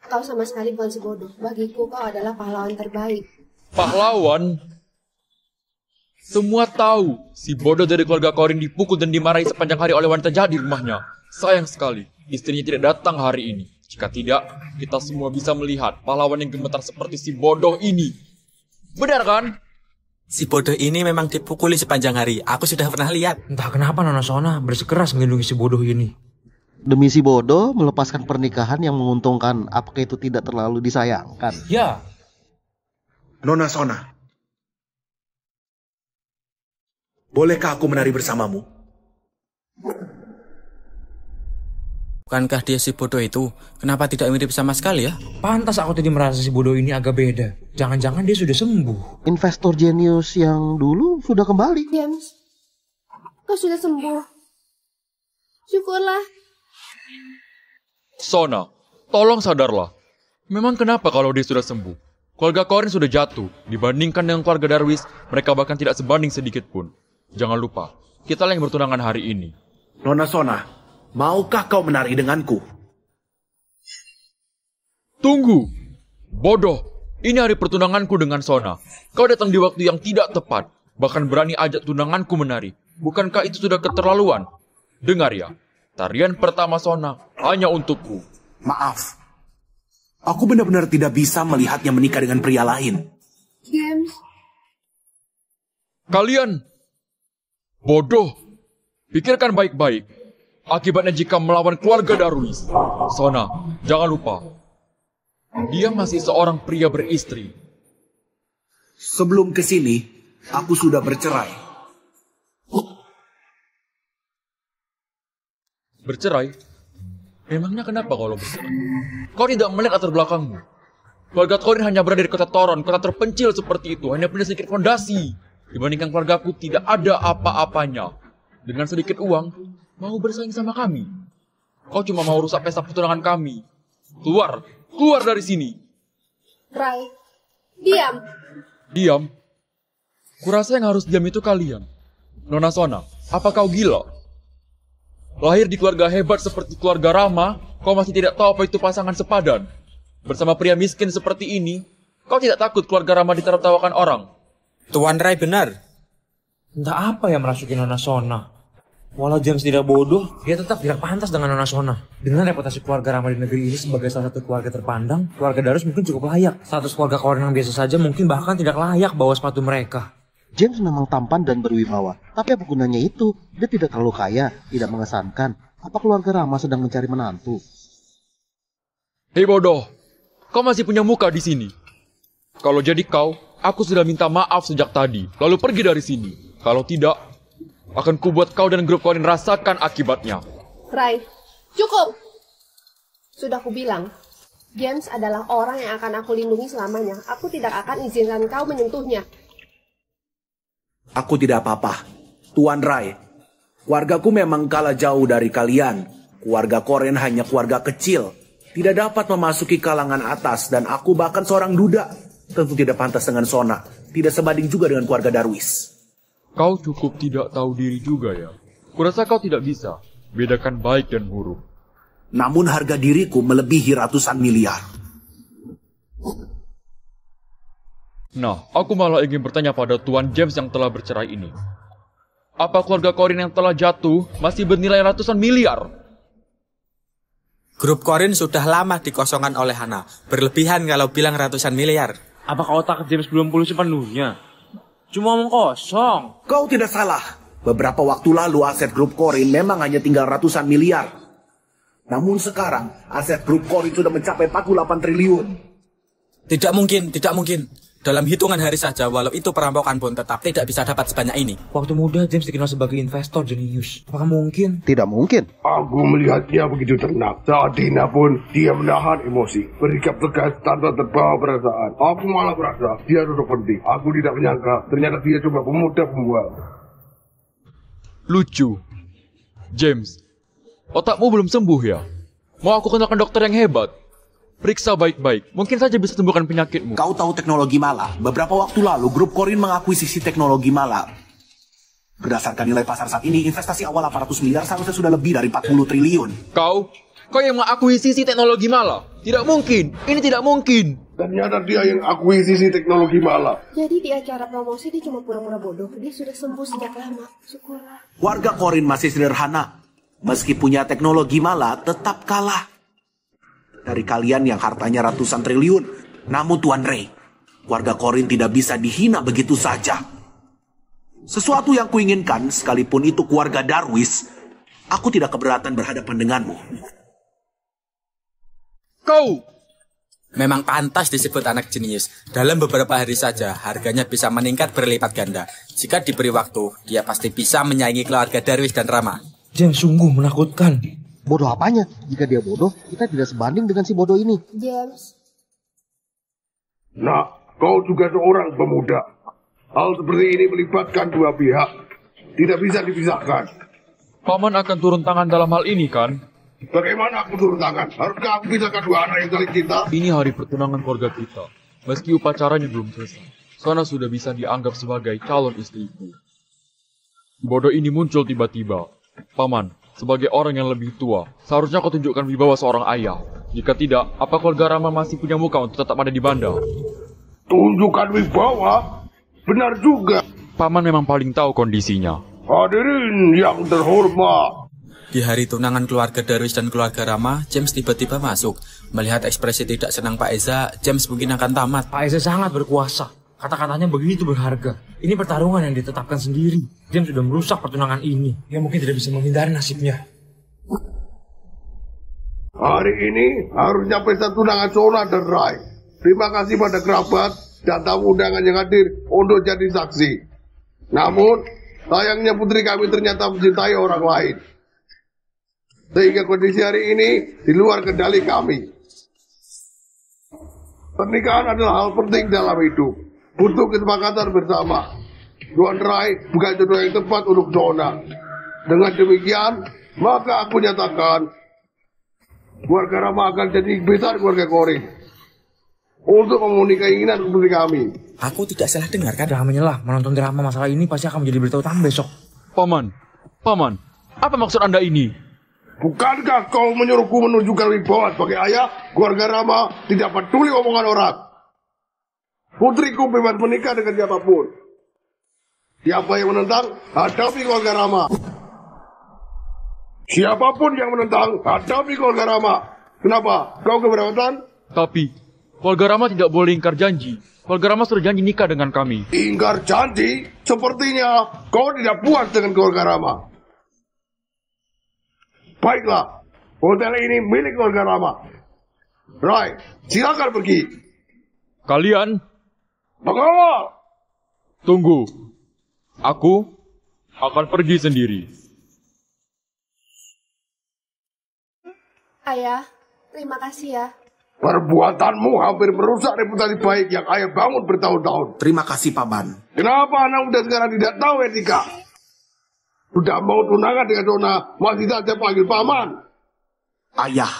Kau sama sekali bukan si bodoh. Bagiku kau adalah pahlawan terbaik. Pahlawan? Semua tahu si bodoh dari keluarga Corin dipukul dan dimarahi sepanjang hari oleh wanita jahat di rumahnya. Sayang sekali, istrinya tidak datang hari ini. Jika tidak, kita semua bisa melihat pahlawan yang gemetar seperti si bodoh ini. Benar kan? Si bodoh ini memang dipukuli sepanjang hari. Aku sudah pernah lihat. Entah kenapa Nona Sona bersikeras melindungi si bodoh ini. Demi si bodoh melepaskan pernikahan yang menguntungkan. Apakah itu tidak terlalu disayangkan? Ya. Nona Sona, bolehkah aku menari bersamamu? Bukankah dia si bodoh itu? Kenapa tidak mirip sama sekali ya? Pantas aku tadi merasa si bodoh ini agak beda. Jangan-jangan dia sudah sembuh. Investor jenius yang dulu sudah kembali. James, kau sudah sembuh. Syukurlah. Sona, tolong sadarlah. Memang kenapa kalau dia sudah sembuh? Keluarga Corin sudah jatuh. Dibandingkan dengan keluarga Darwis, mereka bahkan tidak sebanding sedikit pun. Jangan lupa, kita yang bertunangan hari ini. Nona Sona, maukah kau menari denganku? Tunggu! Bodoh, ini hari pertunanganku dengan Sona. Kau datang di waktu yang tidak tepat. Bahkan berani ajak tunanganku menari. Bukankah itu sudah keterlaluan? Dengar ya, tarian pertama Sona hanya untukku. Maaf, aku benar-benar tidak bisa melihatnya menikah dengan pria lain. James. Kalian bodoh. Pikirkan baik-baik. Akibatnya jika melawan keluarga Darwis. Sona, jangan lupa. Dia masih seorang pria beristri. Sebelum kesini, aku sudah bercerai. Bercerai? Memangnya kenapa kalau bercerai? Kau tidak melihat latar belakangmu. Keluarga Corin hanya berada di kota Toron, kota terpencil seperti itu. Hanya punya sedikit fondasi. Dibandingkan keluargaku tidak ada apa-apanya. dengan sedikit uang, mau bersaing sama kami. Kau cuma mau rusak pesta pertunangan kami. Keluar dari sini. Rai, diam. Diam? Kurasa yang harus diam itu kalian. Nona Sona, apa kau gila? Lahir di keluarga hebat seperti keluarga Rama, kau masih tidak tahu apa itu pasangan sepadan. Bersama pria miskin seperti ini, kau tidak takut keluarga Rama ditertawakan orang? Tuan Rai benar. Entah apa yang merasuki Nona Sona. Walau James tidak bodoh, dia tetap tidak pantas dengan Nona Sona. Dengan reputasi keluarga Rama di negeri ini sebagai salah satu keluarga terpandang, keluarga Darus mungkin cukup layak. Status keluarga Korin yang biasa saja mungkin bahkan tidak layak bawa sepatu mereka. James memang tampan dan berwibawa, tapi apa gunanya itu? Dia tidak terlalu kaya, tidak mengesankan. Apa keluarga Rama sedang mencari menantu? Hei bodoh, kau masih punya muka di sini. Kalau jadi kau, aku sudah minta maaf sejak tadi, lalu pergi dari sini. Kalau tidak, akan kubuat kau dan grup Korin rasakan akibatnya. Rai, cukup. Sudah kubilang, James adalah orang yang akan aku lindungi selamanya. Aku tidak akan izinkan kau menyentuhnya. Aku tidak apa-apa. Tuan Rai, keluargaku memang kalah jauh dari kalian. Keluarga Korin hanya keluarga kecil. Tidak dapat memasuki kalangan atas dan aku bahkan seorang duda. Tentu tidak pantas dengan Sona. Tidak sebanding juga dengan keluarga Darwis. Kau cukup tidak tahu diri juga ya. Kurasa kau tidak bisa bedakan baik dan buruk. Namun harga diriku melebihi ratusan miliar. Nah, aku malah ingin bertanya pada Tuan James yang telah bercerai ini. Apa keluarga Korin yang telah jatuh masih bernilai ratusan miliar? Grup Korin sudah lama dikosongkan oleh Hana. Berlebihan kalau bilang ratusan miliar. Apakah otak James belum pulih sepenuhnya? Cuma omong kosong. Kau tidak salah. Beberapa waktu lalu aset grup Korin memang hanya tinggal ratusan miliar. Namun sekarang aset grup Korin sudah mencapai 48 triliun. Tidak mungkin, tidak mungkin. Dalam hitungan hari saja, walau itu perampokan pun tetap tidak bisa dapat sebanyak ini. Waktu muda James dikenal sebagai investor jenius. Apakah mungkin? Tidak mungkin. Aku melihatnya begitu tenang. Saat Dina pun dia menahan emosi, bersikap tegas tanpa terbawa perasaan. Aku malah merasa dia duduk penting. Aku tidak menyangka ternyata dia cuma pemuda pembual. Lucu. James, otakmu belum sembuh ya? Mau aku kenalkan dokter yang hebat? Periksa baik-baik, mungkin saja bisa sembuhkan penyakitmu. Kau tahu teknologi Mala? Beberapa waktu lalu, grup Korin mengakuisisi teknologi Mala. Berdasarkan nilai pasar saat ini, investasi awal 800 miliar seharusnya sudah lebih dari 40 triliun. Kau yang mengakuisisi teknologi Mala? Tidak mungkin, ini tidak mungkin. Ternyata dia yang akuisisi teknologi Mala. Jadi di acara promosi dia cuma pura-pura bodoh. Dia sudah sembuh sejak lama. Syukurlah. Warga Korin masih sederhana. Meski punya teknologi Mala, tetap kalah dari kalian yang hartanya ratusan triliun. Namun Tuan Ray, warga Korin tidak bisa dihina begitu saja. Sesuatu yang kuinginkan, sekalipun itu keluarga Darwis, aku tidak keberatan berhadapan denganmu. Kau memang pantas disebut anak jenius. Dalam beberapa hari saja, harganya bisa meningkat berlipat ganda. Jika diberi waktu, dia pasti bisa menyaingi keluarga Darwis dan Rama. James sungguh menakutkan. Bodoh apanya? Jika dia bodoh, kita tidak sebanding dengan si bodoh ini. James. Nah, kau juga seorang pemuda. Hal seperti ini melibatkan dua pihak. Tidak bisa dipisahkan. Paman akan turun tangan dalam hal ini kan? Bagaimana aku turun tangan? Haruskah aku pisahkan dua anak yang saling cinta? Ini hari pertunangan keluarga kita. Meski upacaranya belum selesai, Sona sudah bisa dianggap sebagai calon istriku. Bodoh ini muncul tiba-tiba. Paman, sebagai orang yang lebih tua, seharusnya kau tunjukkan wibawa seorang ayah. Jika tidak, apa keluarga Rama masih punya muka untuk tetap ada di Banda? Tunjukkan wibawa? Benar juga. Paman memang paling tahu kondisinya. Hadirin yang terhormat. Di hari tunangan keluarga Darwis dan keluarga Rama, James tiba-tiba masuk. Melihat ekspresi tidak senang Pak Eza, James mungkin akan tamat. Pak Eza sangat berkuasa. Kata-katanya begitu berharga. Ini pertarungan yang ditetapkan sendiri. James sudah merusak pertunangan ini. Dia mungkin tidak bisa menghindari nasibnya. Hari ini harusnya pesta tunangan Sona dan Rai. Terima kasih pada kerabat dan tamu undangan yang hadir untuk jadi saksi. Namun, sayangnya putri kami ternyata mencintai orang lain. Sehingga kondisi hari ini di luar kendali kami. Pernikahan adalah hal penting dalam hidup. Butuh kesepakatan bersama. Tuan Rai bukan jodoh yang tepat untuk Sona. Dengan demikian, maka aku nyatakan keluarga Rama akan jadi besar keluarga Korin untuk memenuhi keinginan seperti kami. Aku tidak salah dengar kan? Jangan menyelah, menonton drama masalah ini pasti akan menjadi berita utama besok. Paman, apa maksud Anda ini? Bukankah kau menyuruhku menunjukkan wibawa sebagai ayah? Keluarga Rama tidak peduli omongan orang. Putriku bebas menikah dengan siapapun. Siapa yang menentang, hadapi keluarga Rama. Siapapun yang menentang, hadapi keluarga Rama. Kenapa? Kau keberatan? Tapi, keluarga Rama tidak boleh ingkar janji. Keluarga Rama sudah janji nikah dengan kami. Ingkar janji? Sepertinya kau tidak puas dengan keluarga Rama. Baiklah, hotel ini milik keluarga Rama. Rai, silakan pergi. Kalian? Mengawal. Tunggu. Aku akan pergi sendiri. Ayah, terima kasih ya. Perbuatanmu hampir merusak reputasi baik yang ayah bangun bertahun-tahun. Terima kasih, Paman. Kenapa anak muda sekarang tidak tahu etika? Sudah mau tunangan dengan Nona, masih saja panggil paman. Ayah.